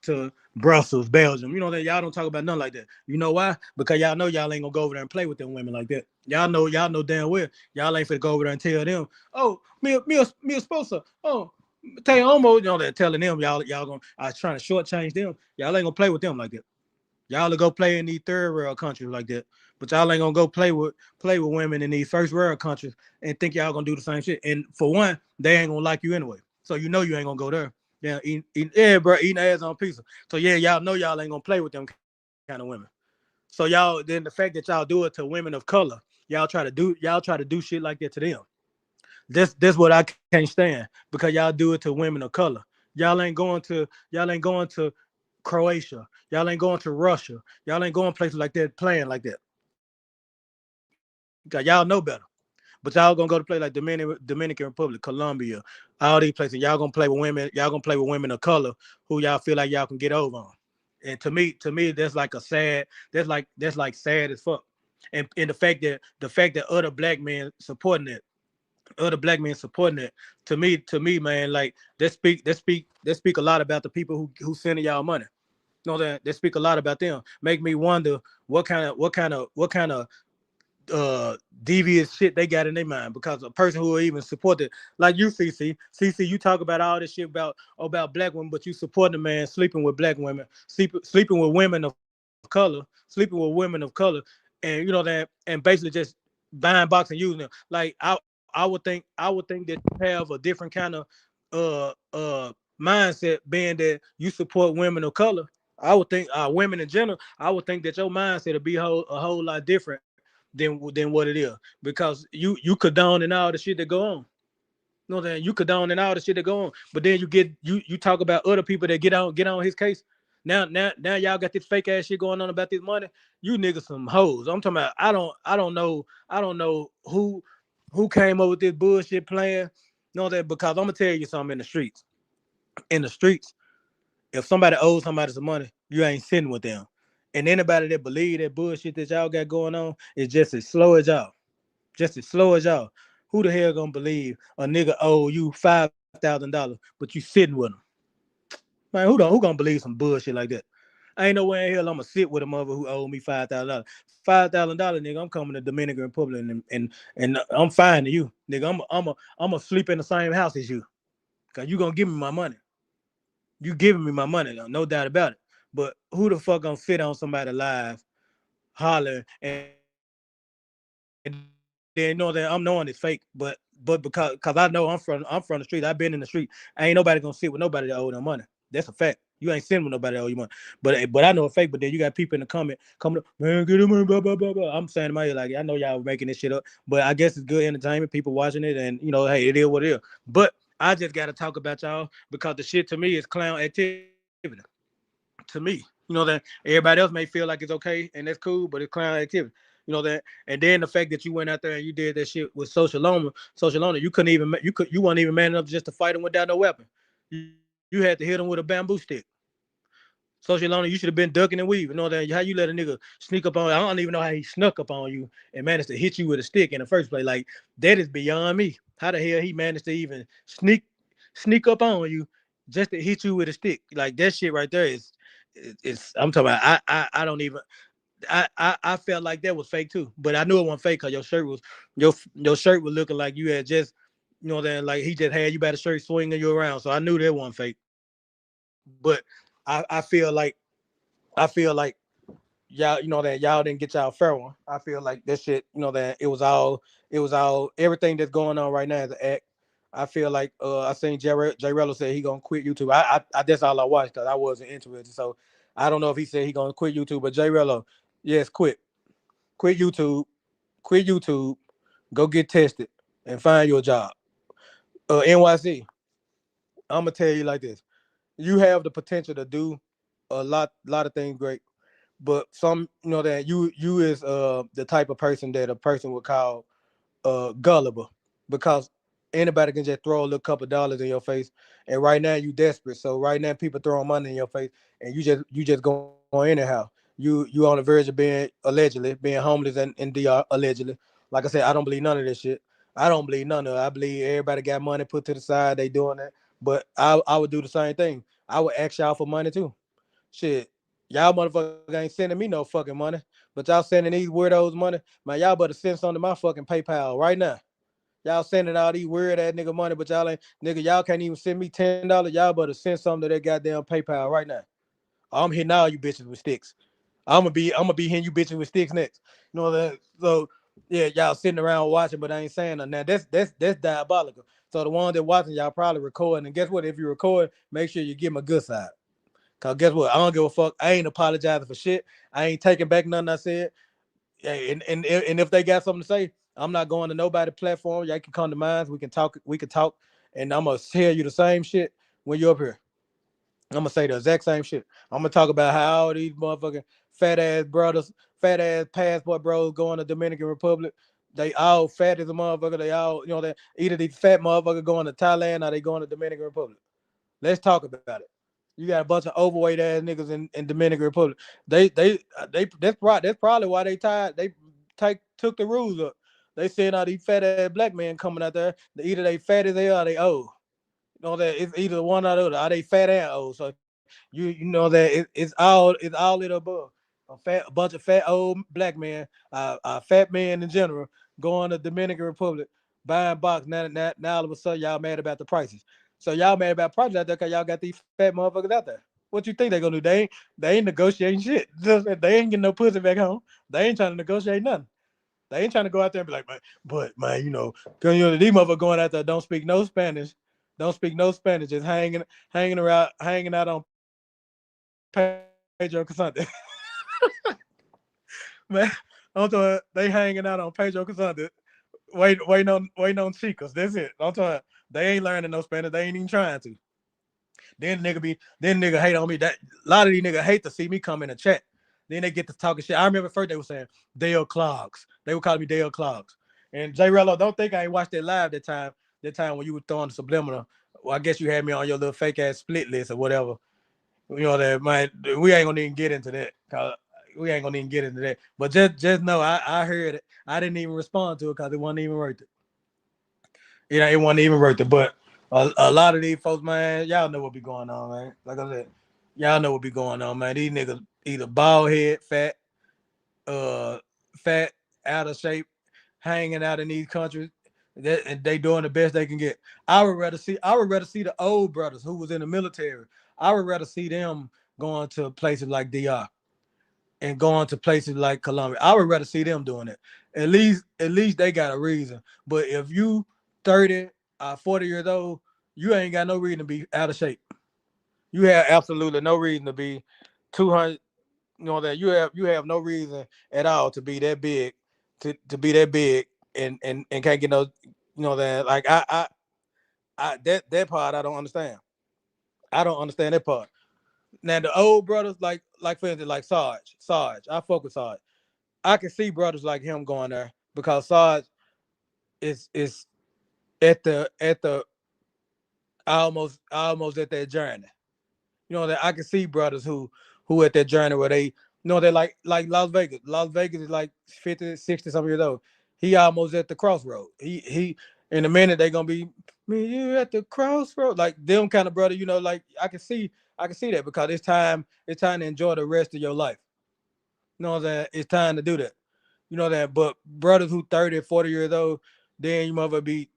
to Brussels, Belgium. You know that y'all don't talk about nothing like that. You know why? Because y'all know y'all ain't gonna go over there and play with them women like that. Y'all know damn well y'all ain't finna go over there and tell them, oh, me a sponsor. Oh, tell you almost, you know that telling them y'all gonna I was trying to shortchange them. Y'all ain't gonna play with them like that. Y'all will go play in these third world countries like that. But y'all ain't gonna go play with women in these first world countries and think y'all gonna do the same shit. And for one, they ain't gonna like you anyway. So you know you ain't gonna go there. Yeah, yeah, bro, eating ass on pizza. So yeah, y'all know y'all ain't gonna play with them kind of women. So y'all then the fact that y'all do it to women of color, y'all try to do shit like that to them. That's what I can't stand because y'all do it to women of color. Y'all ain't going to Croatia. Y'all ain't going to Russia. Y'all ain't going places like that playing like that. Cause y'all know better. But y'all gonna go to play like Dominican Republic, Colombia, all these places. Y'all gonna play with women. Y'all gonna play with women of color who y'all feel like y'all can get over on. And to me, that's like a sad. That's like sad as fuck. And the fact that other black men supporting it. To me, man, like that speak a lot about the people who sending y'all money. You know that speak a lot about them. Make me wonder what kind of devious shit they got in their mind because a person who will even support it, like you, CC, you talk about all this shit about black women, but you support the man sleeping with black women, sleeping with women of color, and you know that, and basically just buying box and using them. Like I would think that you have a different kind of mindset, being that you support women of color. I would think women in general. I would think that your mindset would be a whole lot different than what it is, because you condone and all the shit that go on. No, then you condone and all the shit that go on, but then you talk about other people that get on his case. Now y'all got this fake ass shit going on about this money. You niggas some hoes. I'm talking about. I don't know who came up with this bullshit plan. No, that because I'm gonna tell you something in the streets. In the streets, if somebody owes somebody some money, you ain't sitting with them. And anybody that believe that bullshit that y'all got going on is just as slow as y'all. Just as slow as y'all. Who the hell gonna believe a nigga owe you $5,000, but you sitting with him? Man, who gonna believe some bullshit like that? I ain't no way in hell I'm gonna sit with a mother who owed me $5,000. $5,000, nigga. I'm coming to Dominican Republic and I'm fine to you, nigga. I'm a sleep in the same house as you, cause you gonna give me my money. You giving me my money, though, no doubt about it. But who the fuck gonna sit on somebody live, holler, and then know that I'm knowing it's fake, but because I know I'm from the street, I've been in the street. Ain't nobody gonna sit with nobody that owe them money. That's a fact. You ain't sitting with nobody that owe you money. But I know it's fake. But then you got people in the comment coming up, man, get him money, blah blah blah blah. I'm saying to my head like, I know y'all making this shit up, but I guess it's good entertainment. People watching it, and hey, it is what it is. But I just gotta talk about y'all because the shit to me is clown activity. To me, that everybody else may feel like it's okay and that's cool, but it's clown activity. That, and then the fact that you went out there and you did that shit with social loaner, you couldn't even you weren't even man enough just to fight him without no weapon. You had to hit him with a bamboo stick. Social loaner, you should have been ducking and weaving. How you let a nigga sneak up on? I don't even know how he snuck up on you and managed to hit you with a stick in the first place. Like that is beyond me. How the hell he managed to even sneak up on you just to hit you with a stick? Like that shit right there is I'm talking about. I don't even. I felt like that was fake too, but I knew it wasn't fake because your shirt was looking like you had just that, like he just had you by the shirt swinging you around. So I knew that wasn't fake. But I feel like y'all that y'all didn't get y'all fair one. I feel like that shit that it was all everything that's going on right now is an act. I feel like I seen Jay Rello said he gonna quit YouTube. I that's all I watched because I wasn't interested. So I don't know if he said he gonna quit YouTube, but Jay Rello, yes, quit YouTube, quit YouTube, go get tested and find your job. NYC, I'm gonna tell you like this: you have the potential to do a lot of things great, but some that you is the type of person that a person would call gullible, because anybody can just throw a little couple dollars in your face, and right now you desperate. So right now people throwing money in your face, and you just going anyhow. you on the verge of being allegedly being homeless in DR allegedly. Like I said, I don't believe none of this shit. I don't believe none of it. I believe everybody got money put to the side. They doing that, but I would do the same thing. I would ask y'all for money too. Shit, y'all motherfuckers ain't sending me no fucking money, but y'all sending these weirdos money. Man, y'all better send some to my fucking PayPal right now. Y'all sending all these weird ass nigga money, but y'all ain't nigga. Y'all can't even send me $10. Y'all better send some to that goddamn PayPal right now. I'm hitting all you bitches with sticks. I'm gonna be hitting you bitches with sticks next. You know that? So yeah, y'all sitting around watching, but I ain't saying nothing. Now that's diabolical. So the ones that watching, y'all probably recording. And guess what? If you record, make sure you give them a good side. Cause guess what? I don't give a fuck. I ain't apologizing for shit. I ain't taking back nothing I said. And if they got something to say, I'm not going to nobody platform. Y'all can come to mine. We can talk. We can talk. And I'm gonna tell you the same shit when you're up here. I'm gonna say the exact same shit. I'm gonna talk about how all these motherfucking fat ass brothers, fat ass passport bros going to Dominican Republic. They all fat as a motherfucker. They all, that either these fat motherfuckers going to Thailand or they going to Dominican Republic. Let's talk about it. You got a bunch of overweight ass niggas in Dominican Republic. They that's probably why they tired. They took the rules up. They said all these fat ass black men coming out there. Either they fat as they are, or they old. That it's either one or the other. Are they fat and old? So you know that it's all it above. A bunch of fat old black men, fat men in general, going to Dominican Republic, buying box. Now all of a sudden y'all mad about the prices. So y'all mad about prices out there because y'all got these fat motherfuckers out there. What you think they gonna do? They ain't negotiating shit. They ain't getting no pussy back home. They ain't trying to negotiate nothing. They ain't trying to go out there and be like, man, but man, cause these motherfuckers going out there don't speak no Spanish, just hanging around, hanging out on Pedro Casante. Man, I'm talking. They hanging out on Pedro Casante, waiting on chicas. That's it. I'm talking. They ain't learning no Spanish. They ain't even trying to. Then nigga hate on me. That a lot of these niggas hate to see me come in a chat. Then they get to talking shit. I remember first they were saying Dale Clogs. They were calling me Dale Clogs. And J Rello, don't think I ain't watched it live that time. That time when you were throwing the subliminal. Well, I guess you had me on your little fake ass split list or whatever. That man, we ain't gonna even get into that. We ain't gonna even get into that. But just know I heard it. I didn't even respond to it because it wasn't even worth it. It wasn't even worth it. But a lot of these folks, man, y'all know what be going on, man. Like I said, y'all know what be going on, man. These niggas either bald head, uh, fat, out of shape, hanging out in these countries. And they doing the best they can get. I would rather see the old brothers who was in the military. I would rather see them going to places like DR and going to places like Colombia. I would rather see them doing it. At least they got a reason. But if you 30 or 40 years old, you ain't got no reason to be out of shape. You have absolutely no reason to be 200. That you have no reason at all to be that big, to be that big and can't get no. That like that part I don't understand. I don't understand that part. Now the old brothers like for instance like Sarge. I fuck with Sarge. I can see brothers like him going there because Sarge is at the almost at that journey. That I can see brothers who at that journey where they they're like Las Vegas. Las Vegas is like 50, 60 some years old. He almost at the crossroad. He in a minute they gonna be me you at the crossroad like them kind of brother. Like I can see that because it's time to enjoy the rest of your life. That it's time to do that. That, but brothers who 30, 40 years old, then you mother be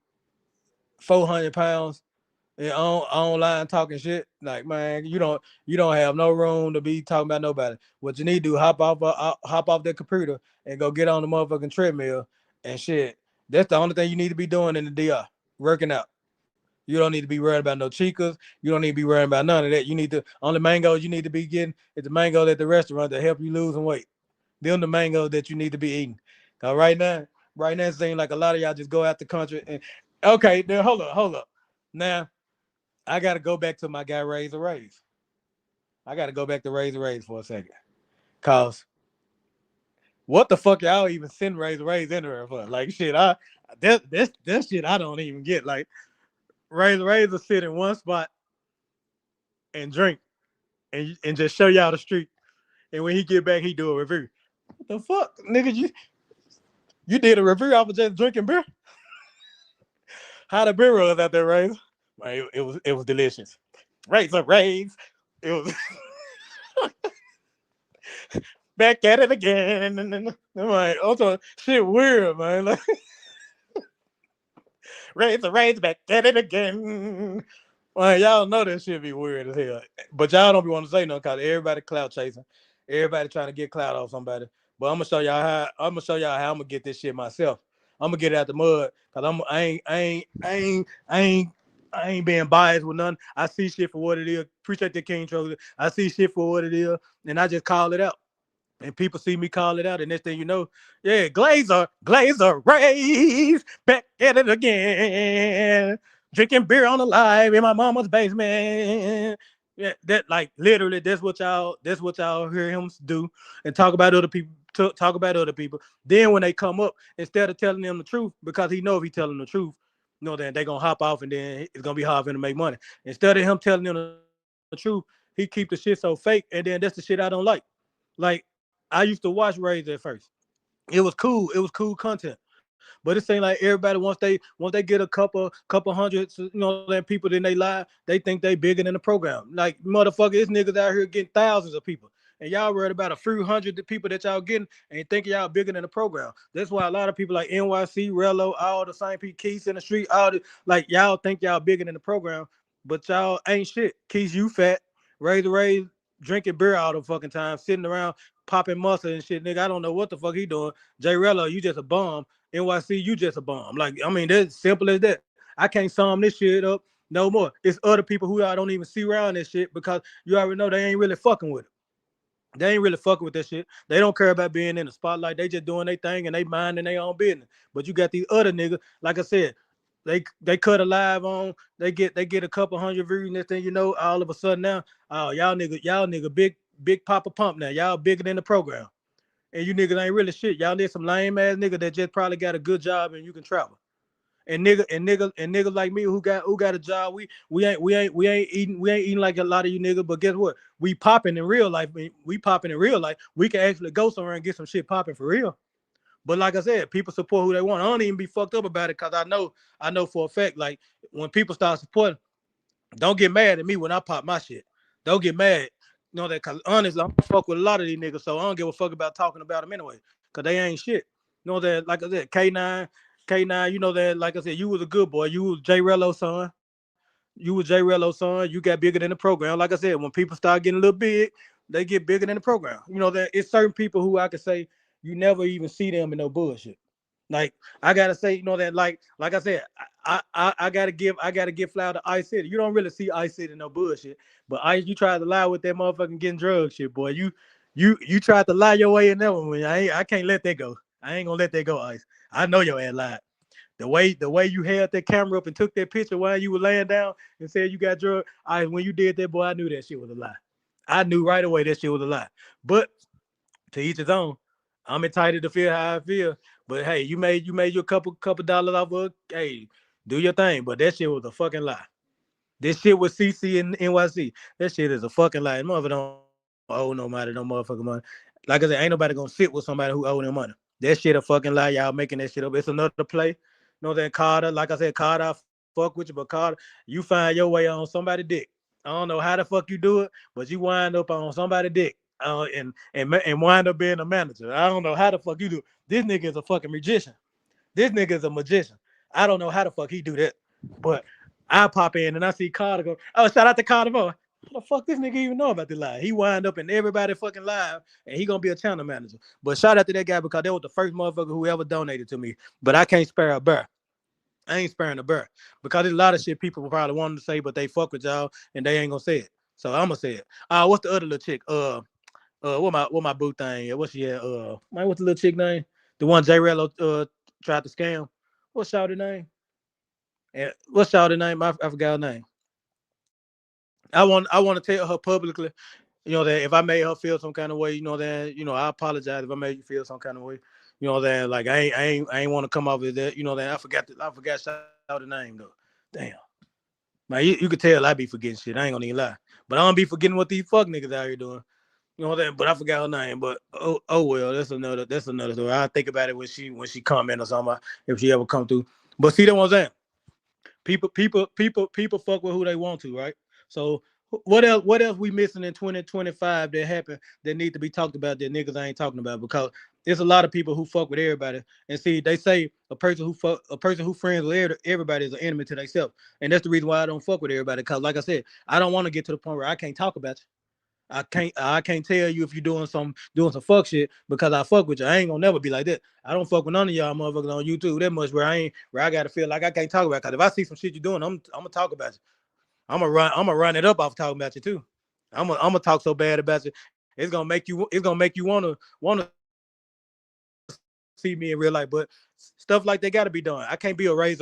400 pounds and online talking shit. Like man, you don't have no room to be talking about nobody. What you need to do hop off that computer and go get on the motherfucking treadmill and shit. That's the only thing you need to be doing in the DR, working out. You don't need to be worried about no chicas. You don't need to be worrying about none of that. You need to only mangoes you need to be getting is the mango at the restaurant to help you losing weight. Them the mangoes that you need to be eating. Cause right now it seems like a lot of y'all just go out the country and okay, then hold up. Now I gotta go back to my guy Razor Rays. I gotta go back to Razor Rays for a second. Cause what the fuck y'all even send Razor Rays in there for? Like shit, that shit I don't even get. Like Razor Rays will sit in one spot and drink and just show y'all the street And when he get back, he do a review. What the fuck, nigga? You did a review off of just drinking beer? How the beer was out there, Rays? It was delicious. Rays up Rays. It was back at it again. I'm like, also shit weird, man. Like, Rays back at it again. Well, y'all know that shit be weird as hell. But y'all don't be want to say nothing because everybody clout chasing. Everybody trying to get clout off somebody. But I'm gonna get this shit myself. I'm gonna get it out the mud because I ain't being biased with nothing. I see shit for what it is. Appreciate the King Troll. I see shit for what it is, and I just call it out. And people see me call it out, and next thing you know, yeah, Glazer Rays, back at it again. Drinking beer on the live in my mama's basement. Yeah, that like literally that's what y'all hear him do and talk about other people. Talk about other people. Then when they come up, instead of telling them the truth, because he know if he telling the truth, that they're gonna hop off and then it's gonna be hard for him to make money. Instead of him telling them the truth, he keep the shit so fake, and then that's the shit I don't like. Like I used to watch Rays at first. It was cool. It was cool content. But it seems like everybody once they get a couple hundred, that people in they live, they think they bigger than the program. Like motherfucker, it's niggas out here getting thousands of people. And y'all worried about a few hundred people that y'all getting and think y'all bigger than the program. That's why a lot of people like NYC, Rello, all the same people, Keys in the street, all the like y'all think y'all bigger than the program, but y'all ain't shit. Keys, you fat, raise, drinking beer all the fucking time, sitting around popping muscle and shit, nigga. I don't know what the fuck he doing. J Rello, you just a bum. NYC, you just a bomb. Like, I mean, that's simple as that. I can't sum this shit up no more. It's other people who I don't even see around this shit because you already know they ain't really fucking with it. They ain't really fucking with that shit. They don't care about being in the spotlight. They just doing their thing and they minding their own business. But you got these other niggas, like I said, they cut a live on, they get a couple hundred views, next thing you know, all of a sudden now, oh, y'all nigga big Papa Pump now. Y'all bigger than the program. And you niggas ain't really shit. Y'all need some lame ass nigga that just probably got a good job and you can travel. And niggas like me who got a job, we ain't eating like a lot of you niggas. But guess what? We popping in real life. We popping in real life. We can actually go somewhere and get some shit popping for real. But like I said, people support who they want. I don't even be fucked up about it because I know for a fact, like when people start supporting, don't get mad at me when I pop my shit. Don't get mad. You know that, cause honestly, I'm fuck with a lot of these niggas, so I don't give a fuck about talking about them anyway, cause they ain't shit. You know that, like I said, K9, you know that, like I said, you was a good boy. You was J Rello's son. You was J Rello's son. You got bigger than the program. Like I said, when people start getting a little big, they get bigger than the program. You know that it's certain people who I could say you never even see them in no bullshit. Like I gotta say, that like I said, I gotta give flower to Ice City. You don't really see Ice City no bullshit, but Ice, you tried to lie with that motherfucking getting drugs shit, boy. You tried to lie your way in that one. I can't let that go. I ain't gonna let that go, Ice. I know your ass lied. The way you held that camera up and took that picture while you were laying down and said you got drugs, when you did that, boy, I knew that shit was a lie. I knew right away that shit was a lie. But to each his own. I'm entitled to feel how I feel. But hey, you made your couple dollars off of it. Hey, do your thing. But that shit was a fucking lie. This shit with CC and NYC. That shit is a fucking lie. Mother don't owe nobody no motherfucking money. Like I said, ain't nobody gonna sit with somebody who owe them money. That shit a fucking lie. Y'all making that shit up. It's another play. You know that Carter, like I said, Carter, I fuck with you, but Carter, you find your way on somebody's dick. I don't know how the fuck you do it, but you wind up on somebody's dick. And wind up being a manager. I don't know how the fuck you do. This nigga is a fucking magician. This nigga is a magician. I don't know how the fuck he do that. But I pop in and I see Carter go, oh, shout out to Carter boy. How the fuck this nigga even know about the live? He wind up in everybody fucking live and he gonna be a channel manager. But shout out to that guy because that was the first motherfucker who ever donated to me. But I can't spare a bear. I ain't sparing a bear. Because there's a lot of shit people probably wanted to say, but they fuck with y'all and they ain't gonna say it. So I'm gonna say it. What's the other little chick? What my boo thing? What's she at? Man, what's the little chick name? The one J Rello tried to scam. What's Shawty name? And what's Shawty name? I forgot her name. I want to tell her publicly, that if I made her feel some kind of way, I apologize if I made you feel some kind of way. That like I ain't want to come off with that. That I forgot Shawty name though. Damn. Man, you could tell I be forgetting shit. I ain't gonna even lie. But I don't be forgetting what these fuck niggas out here doing. You know what I'm saying? But I forgot her name. But oh well, that's another story. I'll think about it when she comment or something if she ever come through. But see that what I'm saying? People fuck with who they want to, right? So what else we missing in 2025 that happened that need to be talked about that niggas ain't talking about? Because there's a lot of people who fuck with everybody. And see, they say a person who friends with everybody is an enemy to themselves. And that's the reason why I don't fuck with everybody. Cause like I said, I don't want to get to the point where I can't talk about you. I can't tell you if you're doing some fuck shit because I fuck with you. I ain't gonna never be like that. I don't fuck with none of y'all motherfuckers on YouTube that much where I gotta feel like I can't talk about it. Cause if I see some shit you're doing, I'm gonna talk about you. I'm gonna run it up off talking about you too. I'm gonna talk so bad about you. It's gonna make you wanna see me in real life. But stuff like that gotta be done. I can't be a raise.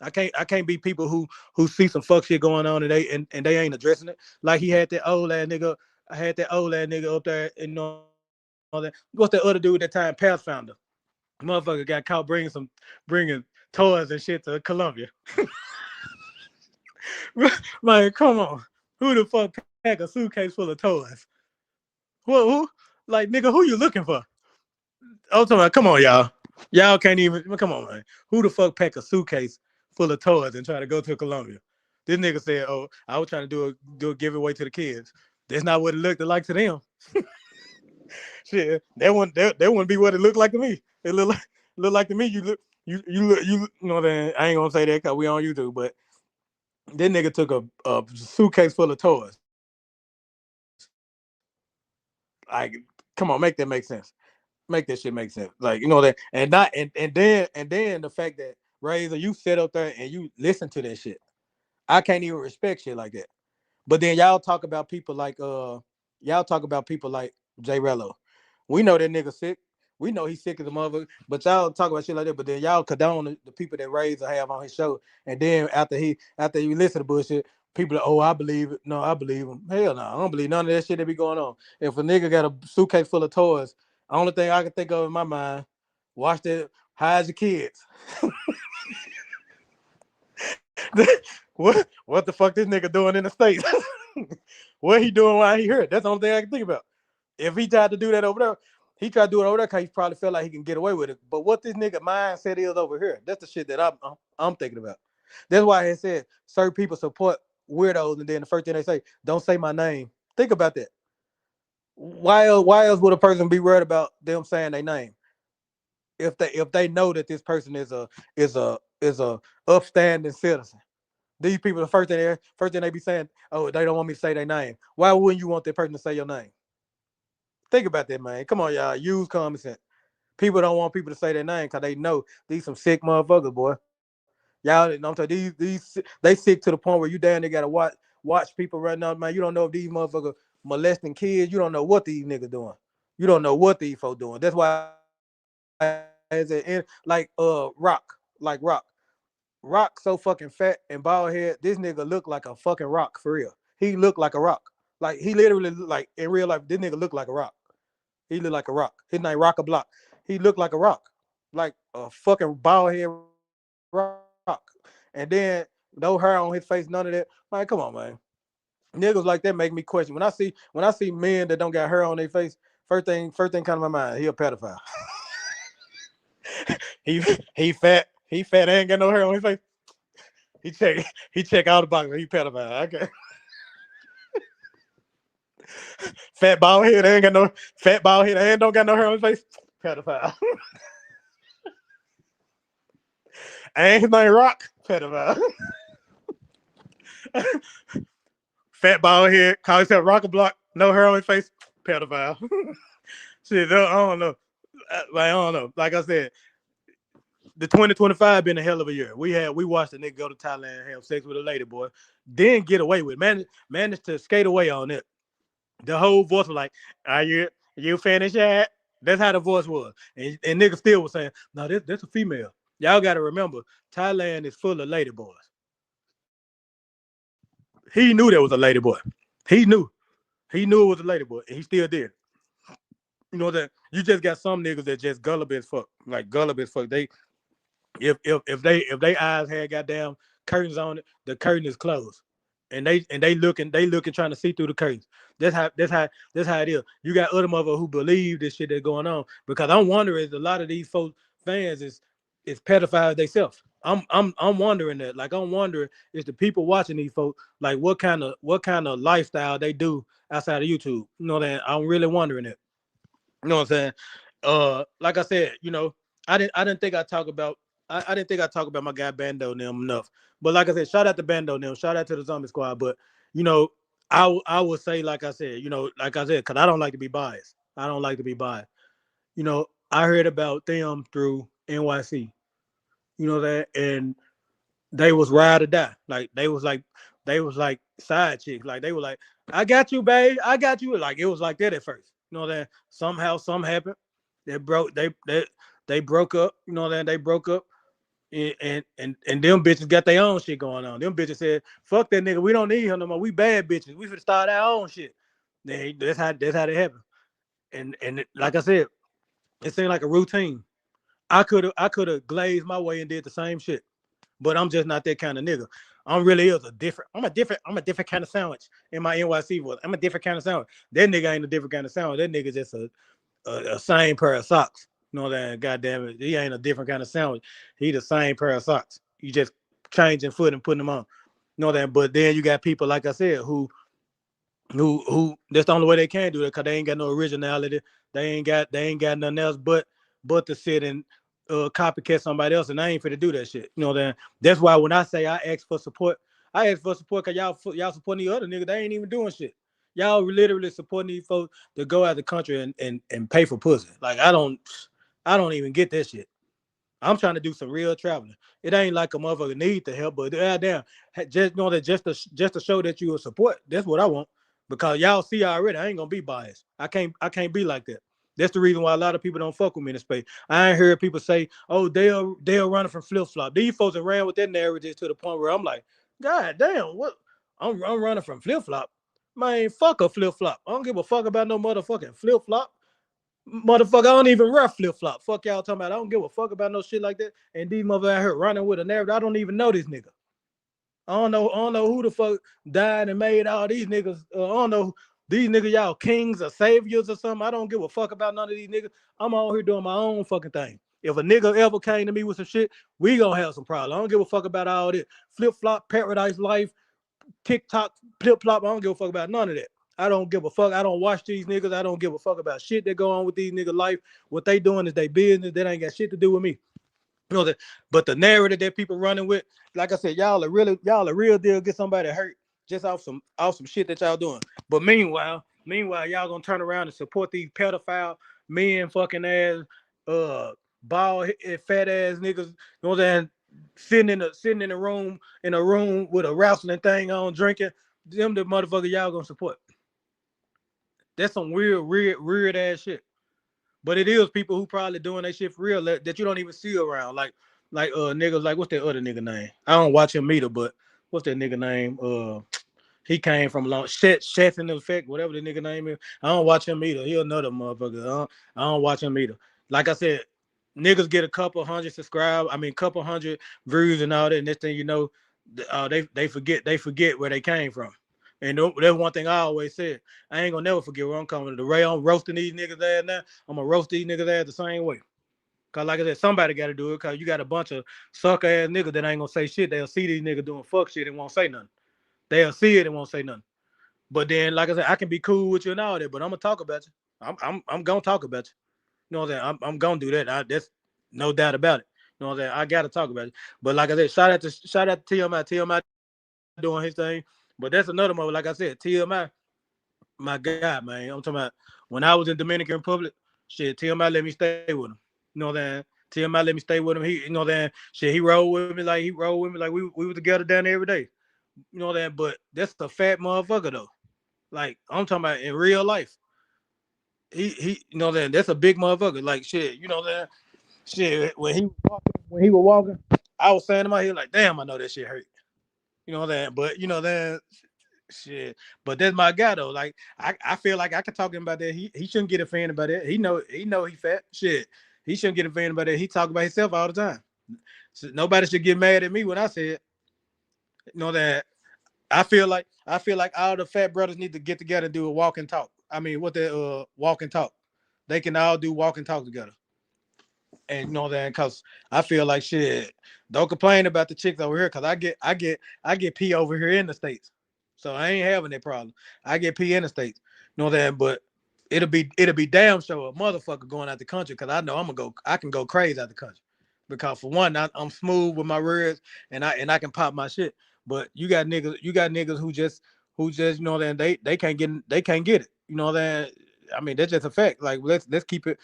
I can't be people who see some fuck shit going on and they ain't addressing it. Like he had that old ass nigga. I had that old ass nigga up there and all that. What's that other dude that time? Pathfinder. Motherfucker got caught bringing toys and shit to Colombia. Like, come on. Who the fuck pack a suitcase full of toys? Who? Like, nigga, who you looking for? I'm talking about, come on, y'all. Y'all can't even, come on, man. Who the fuck pack a suitcase full of toys and try to go to Colombia? This nigga said, oh, I was trying to do a giveaway to the kids. That's not what it looked like to them. Shit, that wouldn't be what it looked like to me. It look like to me. You know that I ain't gonna say that because we on YouTube, but that nigga took a suitcase full of toys. Like, come on, make that make sense. Make that shit make sense. Like, you know that, and then the fact that Razor, you sit up there and you listen to that shit. I can't even respect shit like that. But then y'all talk about people like J Rello. We know that nigga sick. We know he's sick as a mother. But y'all talk about shit like that. But then y'all condone the people that Razor have on his show. And then after you listen to bullshit, people are, oh, I believe it. No, I believe him. Hell no, I don't believe none of that shit that be going on. If a nigga got a suitcase full of toys, the only thing I can think of in my mind, watch that, hide your kids. what the fuck this nigga doing in the States? What he doing while he here? That's the only thing I can think about. If he tried to do that over there, he tried to do it over there because he probably felt like he can get away with it. But what this nigga mindset is over here, that's the shit that I'm thinking about. That's why I said certain people support weirdos, and then the first thing they say, don't say my name. Think about that. Why else would a person be worried about them saying their name if they know that this person is a upstanding citizen? These people, the first thing they be saying, oh, they don't want me to say their name. Why wouldn't you want that person to say your name? Think about that, man. Come on, y'all. Use common sense. People don't want people to say their name because they know these some sick motherfuckers, boy. Y'all, I'm talking these they sick to the point where you damn they gotta watch people right now, man. You don't know if these motherfuckers molesting kids. You don't know what these niggas doing. You don't know what these folks doing. That's why Rock so fucking fat and bald head. This nigga look like a fucking rock for real. He looked like a rock. Like he literally like in real life. This nigga looked like a rock. He looked like a rock. His name Rock a Block. He looked like a rock, like a fucking bald head rock. And then no hair on his face, none of that. Like, come on, man. Niggas like that make me question. When I see men that don't got hair on their face, first thing come to my mind, he a pedophile. he he fat. He fat. Ain't got no hair on his face. He check all the boxes. He pedophile. Okay. Fat bald head. Ain't got no fat bald head. And don't got no hair on his face. Pedophile. Ain't his name Rock. Pedophile. Fat bald head. Call himself Rock a Block. No hair on his face. Pedophile. Shit. I don't know. I don't know. Like I said, the 2025 been a hell of a year. We watched a nigga go to Thailand and have sex with a lady boy, then get away with it. Managed to skate away on it. The whole voice was like, "Are you finished yet?" That's how the voice was, and nigga still was saying, "No, that's a female." Y'all got to remember, Thailand is full of lady boys. He knew there was a lady boy. He knew. He knew it was a lady boy, and he still did. You know that you just got some niggas that just gullible as fuck, like gullible as fuck. They if they eyes had goddamn curtains on it, the curtain is closed. and they looking trying to see through the curtains. That's how it is. You got other motherfuckers who believe this shit that's going on, because I'm wondering if a lot of these folks fans is pedophiles themselves. I'm wondering that. Like, I'm wondering is the people watching these folks, like, what kind of lifestyle they do outside of YouTube. You know that I'm really wondering it. You know what I'm saying? Like I said, I didn't think I talk about I didn't think I talk about my guy Bando and them enough. But like I said, shout out to Bando and them, shout out to the Zombie Squad. But you know, I would say, like I said, because I don't like to be biased. I don't like to be biased. I heard about them through NYC. You know that, and they was ride or die. Like they was like side chicks. Like they were like, I got you, babe. I got you. Like it was like that at first. You know that somehow something happened. They broke up. You know that they broke up. And them bitches got their own shit going on. Them bitches said, "Fuck that nigga. We don't need him no more. We bad bitches. We finna start our own shit." That's how they happen. And like I said, it seemed like a routine. I could have glazed my way and did the same shit, but I'm just not that kind of nigga. I'm really is a different. I'm a different kind of sandwich in my NYC voice. I'm a different kind of sandwich. That nigga ain't a different kind of sandwich. That nigga just a same pair of socks. You know that? Goddamn it, he ain't a different kind of sandwich. He the same pair of socks. You just changing foot and putting them on. You know that? But then you got people, like I said, who that's the only way they can do it, because they ain't got no originality. They ain't got nothing else but to sit and copycat somebody else, and I ain't fit to do that shit. You know that? That's why when I say I ask for support, I ask for support because y'all supporting the other niggas. They ain't even doing shit. Y'all literally supporting these folks to go out the country and pay for pussy. Like I don't even get that shit. I'm trying to do some real traveling. It ain't like a motherfucker need the help, but goddamn, just know that just to show that you will support. That's what I want. Because y'all see already, I ain't gonna be biased. I can't be like that. That's the reason why a lot of people don't fuck with me in the space. I ain't heard people say, "Oh, they'll run from flip flop." These folks have ran with that narrative to the point where I'm like, God damn, what? I'm running from flip flop. Man, fuck a flip flop. I don't give a fuck about no motherfucking flip flop. Motherfucker, I don't even wear flip flop. Fuck y'all talking about. I don't give a fuck about no shit like that. And these motherfuckers out here running with a narrative. I don't even know this nigga. I don't know who the fuck died and made all these niggas. I don't know these niggas, y'all kings or saviors or something. I don't give a fuck about none of these niggas. I'm out here doing my own fucking thing. If a nigga ever came to me with some shit, we gonna have some problems. I don't give a fuck about all this flip flop, paradise life, TikTok, flip flop. I don't give a fuck about none of that. I don't give a fuck. I don't watch these niggas. I don't give a fuck about shit that go on with these niggas' life. What they doing is their business. That ain't got shit to do with me. You know that, but the narrative that people running with, like I said, y'all a real deal. Get somebody hurt just off some shit that y'all doing. But meanwhile, y'all gonna turn around and support these pedophile men, fucking ass, uh, bald fat ass niggas. You know what I'm saying? Sitting in a room with a wrestling thing on, drinking. Them the motherfucker y'all gonna support. That's some weird ass shit. But it is people who probably doing that shit for real that you don't even see around. Like niggas, like, what's that other nigga name? I don't watch him either, but what's that nigga name? He came from a long Chef in Effect, whatever the nigga name is. I don't watch him either. He another motherfucker. I don't watch him either. Like I said, niggas get a couple hundred subscribed. I mean, couple hundred views and all that. And next thing you know, they forget where they came from. And that's one thing I always said. I ain't gonna never forget where I'm coming. The way I'm roasting these niggas ass now, I'm gonna roast these niggas ass the same way. Cause like I said, somebody got to do it. Cause you got a bunch of sucker ass niggas that ain't gonna say shit. They'll see these niggas doing fuck shit and won't say nothing. They'll see it and won't say nothing. But then, like I said, I can be cool with you and all that, but I'm gonna talk about you. I'm gonna talk about you. You know what I'm saying? I'm gonna do that. That's no doubt about it. You know what I'm saying? I gotta talk about it. But like I said, shout out to TMI. TMI doing his thing. But that's another mother. Like I said, TMI, my God, man. I'm talking about when I was in Dominican Republic, shit, TMI let me stay with him. You know what I'm saying? TMI let me stay with him. He, you know what I'm saying? Shit, he rolled with me like we were together down there every day. You know that, but that's a fat motherfucker though. Like I'm talking about in real life. He, you know that, that's a big motherfucker. Like shit, you know that shit. When he was walking, I was saying to my head like, damn, I know that shit hurt. You know that, but you know that shit. But that's my guy though. Like I feel like I can talk to him about that. He shouldn't get offended by that. He know he fat. Shit. He shouldn't get offended by that. He talk about himself all the time. So nobody should get mad at me when I said, you know that I feel like all the fat brothers need to get together and do a walk and talk. I mean, what the walk and talk. They can all do walk and talk together. And you know that because I feel like shit. Don't complain about the chicks over here because I get pee over here in the States. So I ain't having that problem. I get pee in the States. You know that, but it'll be damn sure a motherfucker going out the country because I know I can go crazy out the country. Because for one, I'm smooth with my words and I can pop my shit. But you got niggas who just you know that they can't get it. You know that I mean that's just a fact. Like let's keep it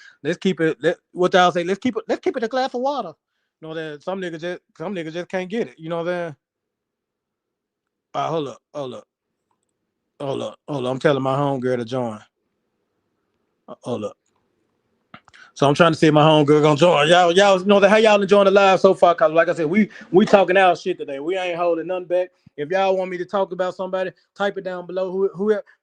what y'all say, let's keep it a glass of water. You know that some niggas just can't get it. You know that. Hold up. I'm telling my homegirl to join. Hold up. So I'm trying to see if my homegirl gonna join. Y'all know that how y'all enjoying the live so far? Cause like I said, we talking our shit today. We ain't holding nothing back. If y'all want me to talk about somebody, type it down below.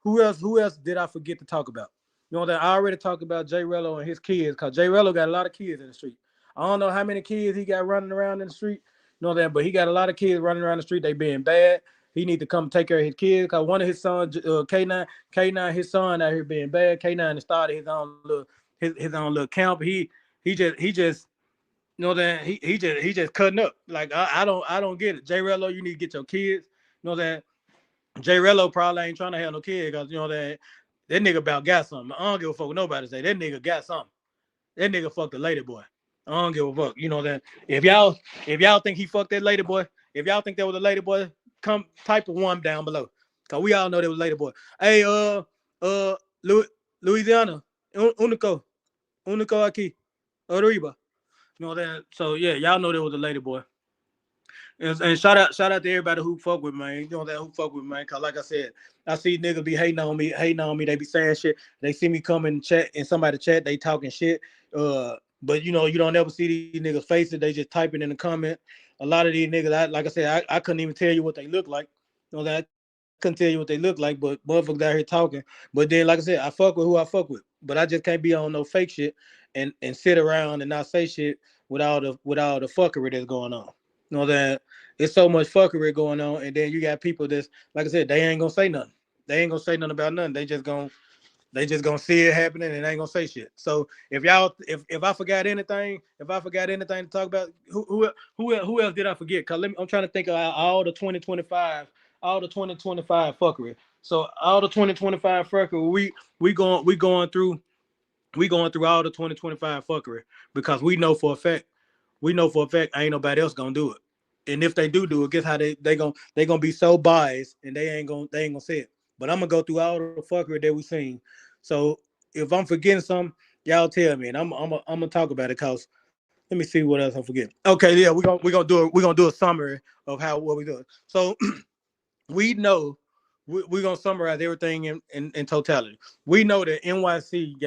Who else did I forget to talk about? You know that I already talked about Jay Rello and his kids, cause Jay Rello got a lot of kids in the street. I don't know how many kids he got running around in the street. You know that, but he got a lot of kids running around the street. They being bad. He need to come take care of his kids. Cause one of his sons, K9, his son out here being bad. K9 started his own little camp. He just you know that he just cutting up. Like I don't get it. Jay Rello, you need to get your kids. You know that Jay Rello probably ain't trying to have no kids because you know that nigga about got something. I don't give a fuck what nobody say. That nigga got something. That nigga fucked a lady boy. I don't give a fuck. You know that if y'all think he fucked that lady boy, if y'all think that was a lady boy, come type of one down below. Cause we all know that was a lady boy. Hey, Louisiana, Unico aquí, arriba. You know that. So yeah, y'all know there was a lady boy. And shout out to everybody who fuck with me, man. You know that who fuck with me, man. Cause like I said, I see niggas be hating on me. They be saying shit. They see me come in chat and somebody chat, they talking shit. But you know, you don't ever see these niggas faces. They just typing in the comment. A lot of these niggas, like I said, I couldn't even tell you what they look like. You know that I couldn't tell you what they look like, but motherfuckers out here talking. But then, like I said, I fuck with who I fuck with. But I just can't be on no fake shit and sit around and not say shit with all the fuckery that's going on. You know that it's so much fuckery going on, and then you got people that's like I said, they ain't gonna say nothing. They ain't gonna say nothing about nothing. They just gonna see it happening and they ain't gonna say shit. So if I forgot anything, to talk about, who else did I forget? Cause I'm trying to think of all the 2025 fuckery. So all the 2025 fuckery, we going through all the 2025 fuckery because we know for a fact ain't nobody else gonna do it. And if they do it, guess how they gonna be so biased and they ain't gonna say it. But I'm gonna go through all the fuckery that we seen. So if I'm forgetting something, y'all tell me, and I'm gonna talk about it. Cause let me see what else I'm forgetting. Okay, yeah, we're gonna do a summary of what we doing. So we know we're gonna summarize everything in totality. We know that NYC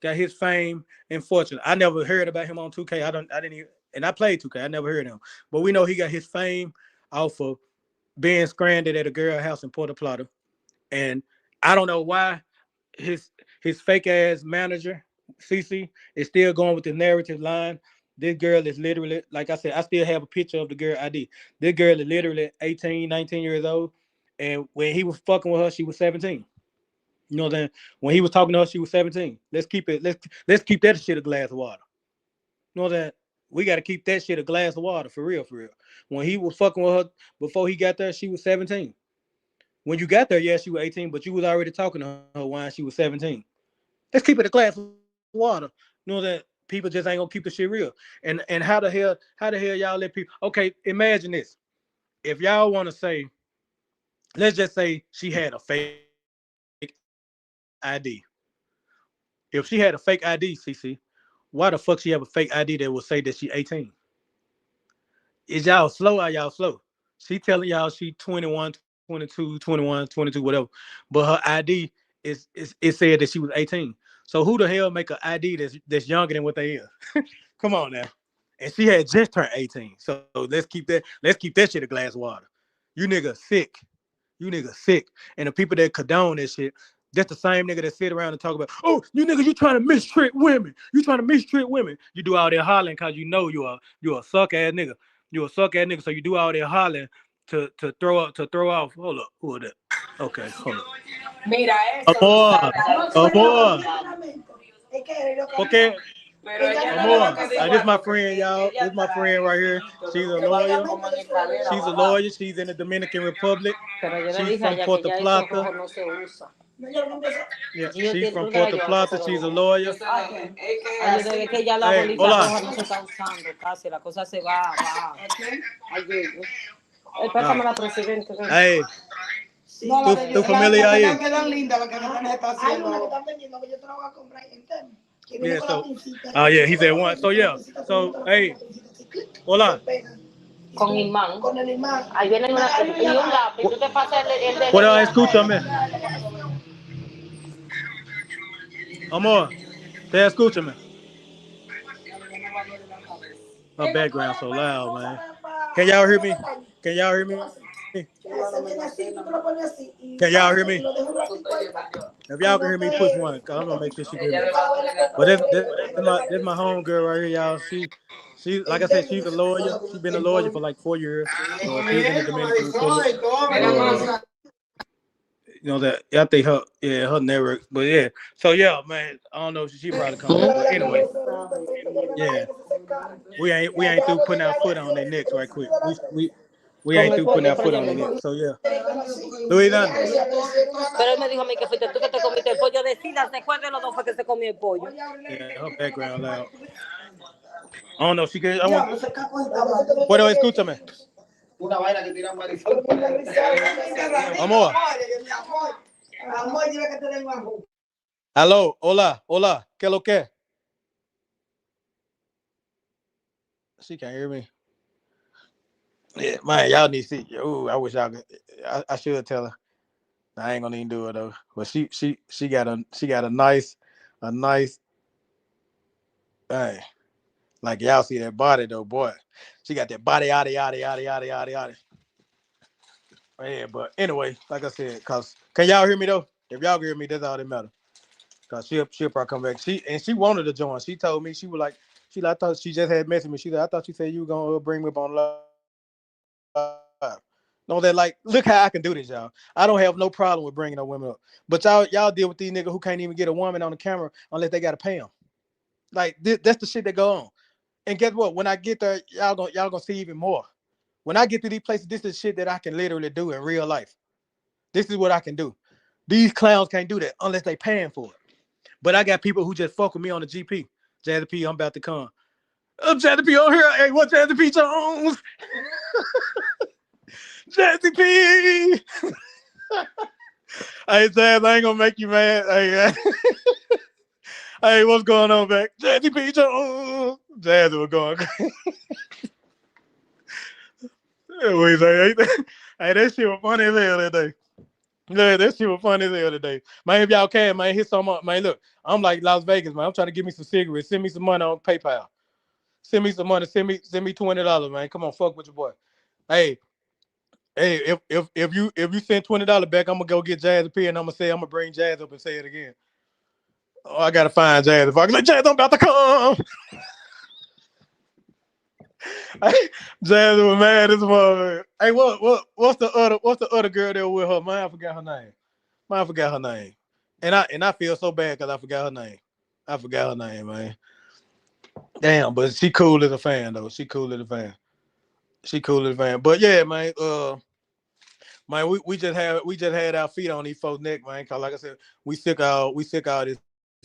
got his fame and fortune. I never heard about him on 2K. I didn't even, and I played 2K. I never heard of him. But we know he got his fame off of being stranded at a girl house in Puerto Plata. And I don't know why his his fake ass manager, CC, is still going with the narrative line. This girl is literally, like I said, I still have a picture of the girl ID. This girl is literally 18, 19 years old. And when he was fucking with her, she was 17. You know that when he was talking to her, she was 17. Let's keep that shit a glass of water. You know that we got to keep that shit a glass of water for real, for real. When he was fucking with her before he got there, she was 17. When you got there, yeah, she was 18, but you was already talking to her when she was 17. Let's keep it a glass of water. You know that people just ain't gonna keep the shit real. And how the hell y'all let people? Okay, imagine this. If y'all want to say, let's just say she had a fake ID. If she had a fake ID, CC, why the fuck she have a fake ID that will say that she 18? Is y'all slow or y'all slow? She telling y'all she 21, 22, 21, 22, whatever. But her ID is it said that she was 18. So who the hell make an ID that's younger than what they is? Come on now. And she had just turned 18. So let's keep that shit a glass of water. You niggas sick. You niggas sick. And the people that condone that shit, that's the same nigga that sit around and talk about, oh, you niggas, you trying to mistreat women. You trying to mistreat women. You do all that hollering because you know you a suck ass nigga. You a suck ass nigga, so you do all that hollering to throw off. Hold up, who is that? Okay, hold up. Mira eso, Amor, amor. porque Okay. Amor, this is my friend, y'all. This is my friend right here. She's a lawyer. She's a lawyer. She's in the Dominican Republic. She's from Puerto Plata. Yeah, she's from Puerto Plata. She's a lawyer. es que ya la Hey, bolita hola. roja no se está usando casi, la cosa se va. Ayuda. Ah, Pásame la presidente. hey, No, tu familia ahí. quedan lindas, la que no está haciendo. Hay una que están vendiendo que yo te la voy a comprar entera. Que viene Yeah, con la so, pincita. yeah, he said one. So, yeah. So, hey, hola. Con imán. Con el imán. Ahí viene y un lápiz. Tú te pasas el de Hola, escúchame. Amor, te escúchame. My background so loud, man. Can y'all hear me? Can y'all hear me? Can y'all hear me? If y'all can hear me, push one. Cause I'm gonna make sure she can hear me. But this my home girl right here, y'all. She like I said, she's a lawyer. She's been a lawyer for like 4 years. She's in the Dominican Republic. You know that I think her network. But yeah. So yeah, man. I don't know if she probably come up. But anyway, yeah. We ain't through putting our foot on their necks right quick. We Con ain't el through putting pollo, our pero foot ya on their mismo. necks. So yeah. Louisiana. Pero él me dijo a mí que fuiste tú que te comiste el pollo. Decídase cuál de los dos fue que se comió el pollo. Yeah, her background loud. I don't know. She could. I want. What do escúchame? Una vaina que tiran marisol. Amor. Hello. Hola. Hola. ¿Qué lo que? She can't hear me. Yeah, man, y'all need to see. Ooh, I wish y'all could. I should tell her. I ain't gonna even do it though. But she got a nice. Hey, like y'all see that body though, boy. She got that body, yada. Yeah, but anyway, like I said, cause can y'all hear me though? If y'all can hear me, that's all that matters. Cause she'll probably come back. She wanted to join. She told me she was like, I thought she just had messaged me. She said, I thought you said you were gonna bring me up on live. No, that like, look how I can do this, y'all. I don't have no problem with bringing no women up. But y'all deal with these niggas who can't even get a woman on the camera unless they gotta pay them. Like that's the shit that go on. And guess what? When I get there, y'all gonna see even more. When I get to these places, this is shit that I can literally do in real life. This is what I can do. These clowns can't do that unless they paying for it. But I got people who just fuck with me on the GP. Jazzy P, I'm about to come. Jazzy P on here. Hey, what Jazzy P Jones? Jazzy P. Hey, Jazz, I ain't gonna make you mad. Hey, hey, what's going on back? Jazzy P Jones. Jazzy was going. Hey, that shit was funny as hell that day. Yeah, that shit was funny as hell today. Man, if y'all can, man, hit some up. Man, look, I'm like Las Vegas, man. I'm trying to give me some cigarettes. Send me some money on PayPal. Send me some money. Send me $20, man. Come on, fuck with your boy. Hey, if you send $20 back, I'm gonna go get Jazz P and I'm gonna bring Jazz up and say it again. Oh, I gotta find Jazz. If I can like Jazz, I'm about to come. Jazz was mad as well. Hey, what's the other girl there with her? Man, I forgot her name. And I feel so bad because I forgot her name. I forgot her name, man. Damn, but she cool as a fan though. She cool as a fan. But yeah, man. Man, we just had our feet on these folks' neck, man. Cause like I said, we sick all this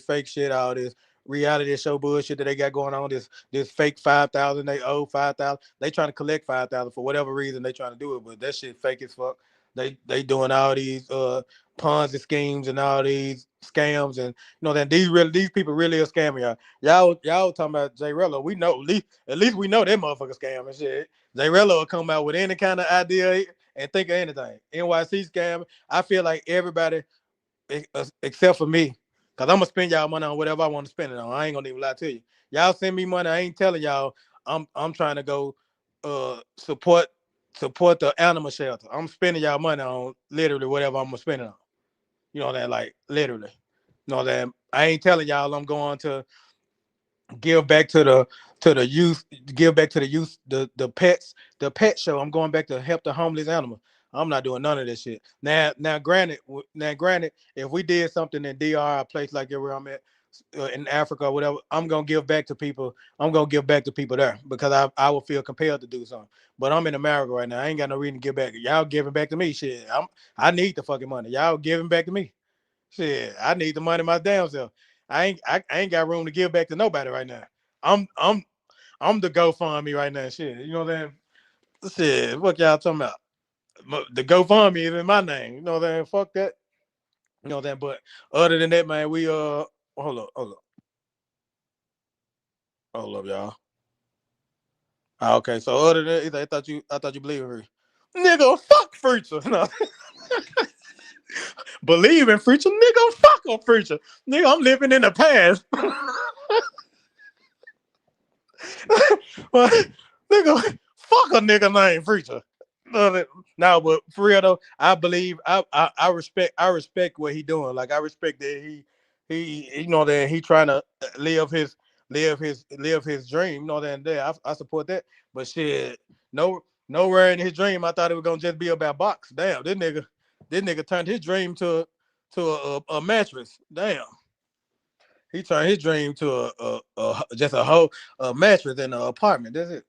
fake shit, all this reality show bullshit that they got going on. This fake 5,000, they owe 5,000. They trying to collect 5,000 for whatever reason they trying to do it, but that shit fake as fuck. They doing all these Ponzi schemes and all these scams, and that these people really are scamming y'all talking about Jay Rello. We know at least we know that motherfucker scam and shit. Jay Rello will come out with any kind of idea and think of anything. NYC scam. I feel like everybody except for me, because I'm gonna spend y'all money on whatever I want to spend it on. I ain't gonna even lie to you. Y'all send me money. I ain't telling y'all I'm trying to go support the animal shelter. I'm spending y'all money on literally whatever I'm gonna spend it on. You know that, like literally. You know that I ain't telling y'all I'm going to give back to to the youth, give back to the youth, the pets, the pet show. I'm going back to help the homeless animals. I'm not doing none of this shit. Now, granted, if we did something in DR, a place like where I'm at, in Africa or whatever, I'm gonna give back to people. I'm gonna give back to people there because I will feel compelled to do something. But I'm in America right now. I ain't got no reason to give back. Y'all giving back to me. Shit, I need the fucking money. Y'all giving back to me. Shit, I need the money my damn self. I ain't got room to give back to nobody right now. I'm I'm I'm the GoFundMe right now. Shit, you know what I'm saying? Shit, what y'all talking about? The GoFundMe is in my name. You know what I'm saying? Fuck that. You know what I'm saying? But other than that, man, we hold up, y'all. Okay, so other than that, I thought you believe in me. Nigga, fuck Future. No. Believe in Future, nigga, fuck on Future. Nigga, I'm living in the past. Well, nigga, fuck a nigga named Future. No, but for real though, I believe I respect what he doing. Like I respect that he you know that he trying to live his dream. You know that and there. I support that. But shit, nowhere in his dream I thought it was gonna just be about box. Damn, this nigga turned his dream to a mattress. Damn. He turned his dream to just a whole mattress in an apartment. That's it.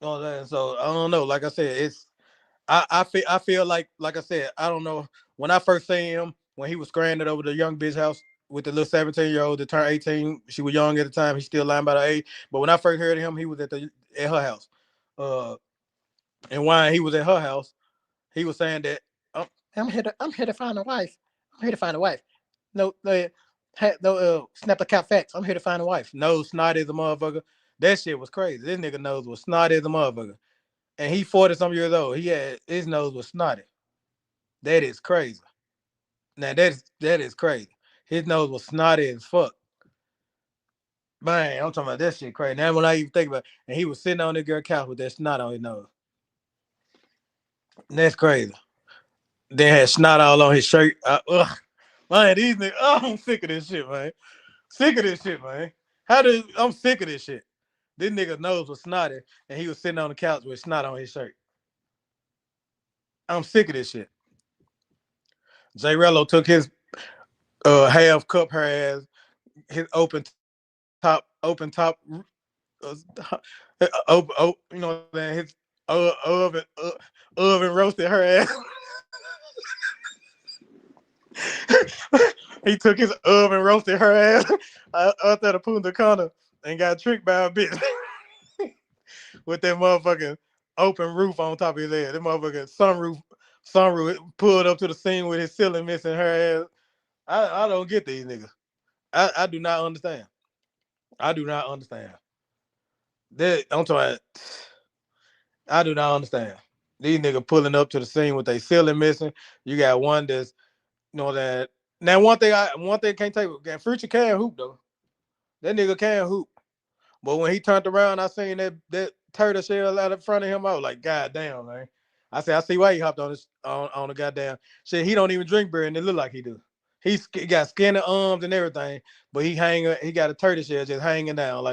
You know what I'm saying? So I don't know. Like I said, it's I feel like I said, I don't know. When I first seen him, when he was stranded over the young bitch house with the little 17-year-old that turned 18, she was young at the time. He's still lying about her age. But when I first heard of him, he was at her house. Uh, and while he was at her house, he was saying that I'm here to find a wife. I'm here to find a wife. No, snap the cat facts. I'm here to find a wife. No, snotty as a motherfucker. That shit was crazy. This nigga nose was snotty as a motherfucker. And he 40 some years old. He had his nose was snotty. That is crazy. Now that is crazy. His nose was snotty as fuck. Man, I'm talking about that shit crazy. Now when I even think about it, and he was sitting on the girl couch with that snot on his nose. That's crazy. Then had snot all on his shirt. Man, these niggas, I'm sick of this shit, man. Sick of this shit, man. I'm sick of this shit. This nigga nose was snotty, and he was sitting on the couch with snot on his shirt. I'm sick of this shit. J Rello took his half cup her ass, his open top, you know, man, his oven roasted her ass. He took his oven roasted her ass out there to Punta Cana and got tricked by a bitch with that motherfucking open roof on top of his head. That motherfucking sunroof pulled up to the scene with his ceiling missing her ass. I don't get these niggas. I do not understand. I do not understand. I'm talking. I do not understand. These niggas pulling up to the scene with their ceiling missing. You got one that's, you know that. Now one thing can't take. Future can hoop though. That nigga can hoop. But when he turned around, I seen that turtle shell out in front of him. I was like, God damn, man. I said, I see why he hopped on the goddamn shit. He don't even drink beer, and it look like he do. He got skinny arms and everything, but he got a turtle shell just hanging down.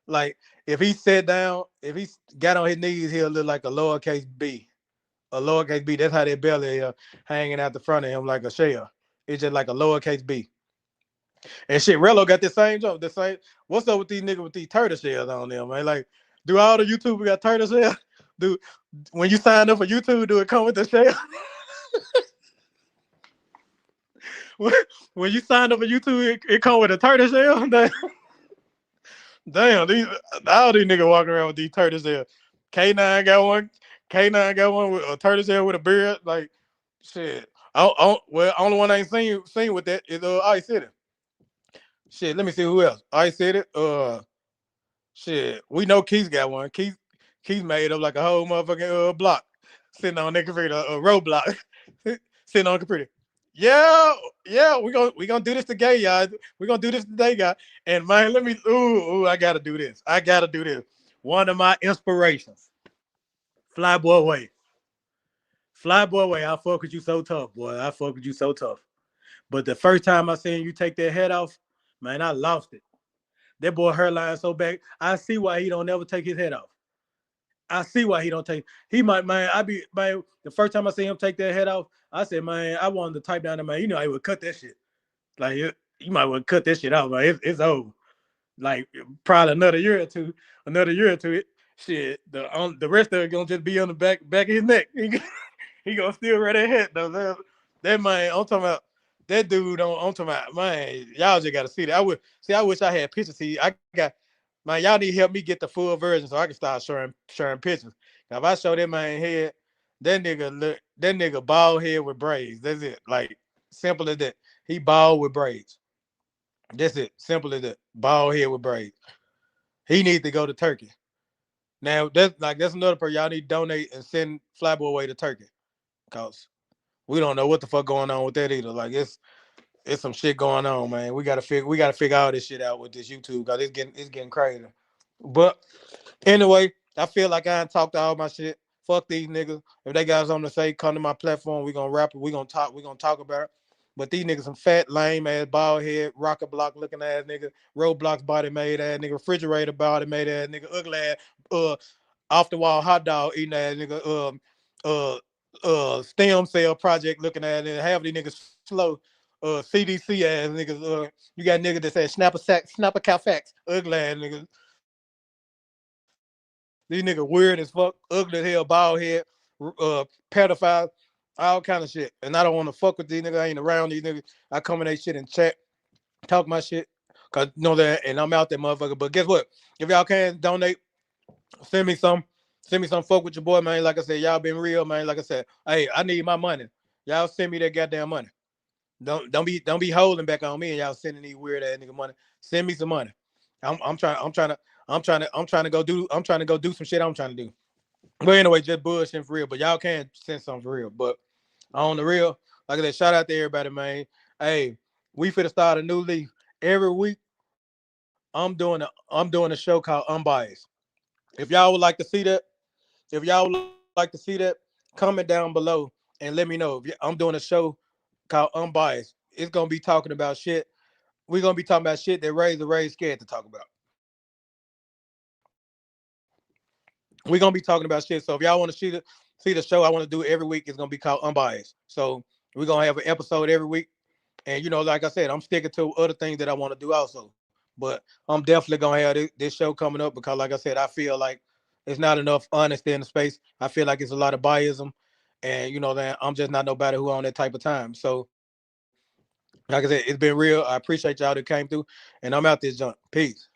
Like if he sat down, if he got on his knees, he'll look like a lowercase B. A lowercase B. That's how that belly hanging out the front of him like a shell. It's just like a lowercase B. And shit, Rello got the same joke. The same. What's up with these niggas with these turtle shells on them, man? Like, do all the YouTubers got turtle shells? Do when you sign up for YouTube, do it come with the shell? When you sign up for YouTube, it come with a turtle shell? Damn, all these niggas walking around with these turtle shells. K9 got one. K9 got one with a turtle shell with a beard. Like, shit. Well, only one I ain't seen with that is Ice City. Shit, let me see who else. Ice City. Shit, we know Keith got one. Keith made up like a whole motherfucking block, sitting on that computer, a roadblock, sitting on the computer. Yeah, we gonna do this today, y'all. We gonna do this today, guys. And man, let me. I gotta do this. I gotta do this. One of my inspirations, Flyboy Way. Flyboy Way. I fuck with you so tough, boy. I fuck with you so tough. But the first time I seen you take that head off, man, I lost it. That boy hairline so back. I see why he don't ever take his head off. I see why he don't take. He might, man. The first time I see him take that head off, I said, man, I wanted to type down to man. You know, I would cut that shit. Like you might want to cut that shit out, man. It's old. Like probably another year or two. Shit, the rest of it gonna just be on the back of his neck. He gonna still wear that hat though. That man, I'm talking about that dude. I'm talking about, man. Y'all just gotta see that. I wish I had pictures. See, I got, man. Y'all need to help me get the full version so I can start sharing pictures. Now, if I show that man head, that nigga bald head with braids. That's it. Like simple as that. He bald with braids. That's it. Simple as that. Bald head with braids. He needs to go to Turkey. Now that's another part. Y'all need to donate and send Flyboy away to Turkey. Cause we don't know what the fuck going on with that either. Like it's some shit going on, man. We gotta figure all this shit out with this YouTube, cause it's getting crazy. But anyway, I feel like I ain't talked all my shit. Fuck these niggas. If they got something to say, come to my platform. We gonna rap it. We gonna talk about it. But these niggas some fat, lame ass, bald head, rocket block looking ass nigga, Roblox body made ass nigga, refrigerator body made ass nigga, ugly ass, off the wall hot dog eating ass nigga, stem cell project looking at it. Half these niggas slow, CDC ass niggas. You got niggas that say snap a cow facts, ugly ass niggas. These niggas weird as fuck, ugly as hell, bald head, pedophile, all kind of shit. And I don't want to fuck with these niggas. I ain't around these niggas. I come in they shit and chat, talk my shit, cause you know that, and I'm out there, motherfucker. But guess what? If y'all can donate, send me some fuck with your boy, man. Like I said, y'all been real, man. Like I said, hey, I need my money. Y'all send me that goddamn money. Don't be holding back on me and y'all sending these weird ass nigga money. Send me some money. I'm trying to go do some shit I'm trying to do. But anyway, just bullshit for real. But y'all can send something for real. But on the real, like I said, shout out to everybody, man. Hey, we finna start a new leaf. Every week, I'm doing a show called Unbiased. If y'all would like to see that, comment down below and let me know. I'm doing a show called Unbiased. It's gonna be talking about shit. We're gonna be talking about shit that raised scared to talk about. We're gonna be talking about shit. So if y'all want to see the show I want to do every week, it's gonna be called Unbiased. So we're gonna have an episode every week. And like I said, I'm sticking to other things that I want to do also. But I'm definitely gonna have this show coming up because, like I said, I feel like it's not enough honesty in the space. I feel like it's a lot of biasm, and that I'm just not nobody who on that type of time. So, like I said, it's been real. I appreciate y'all that came through, and I'm out this junk. Peace.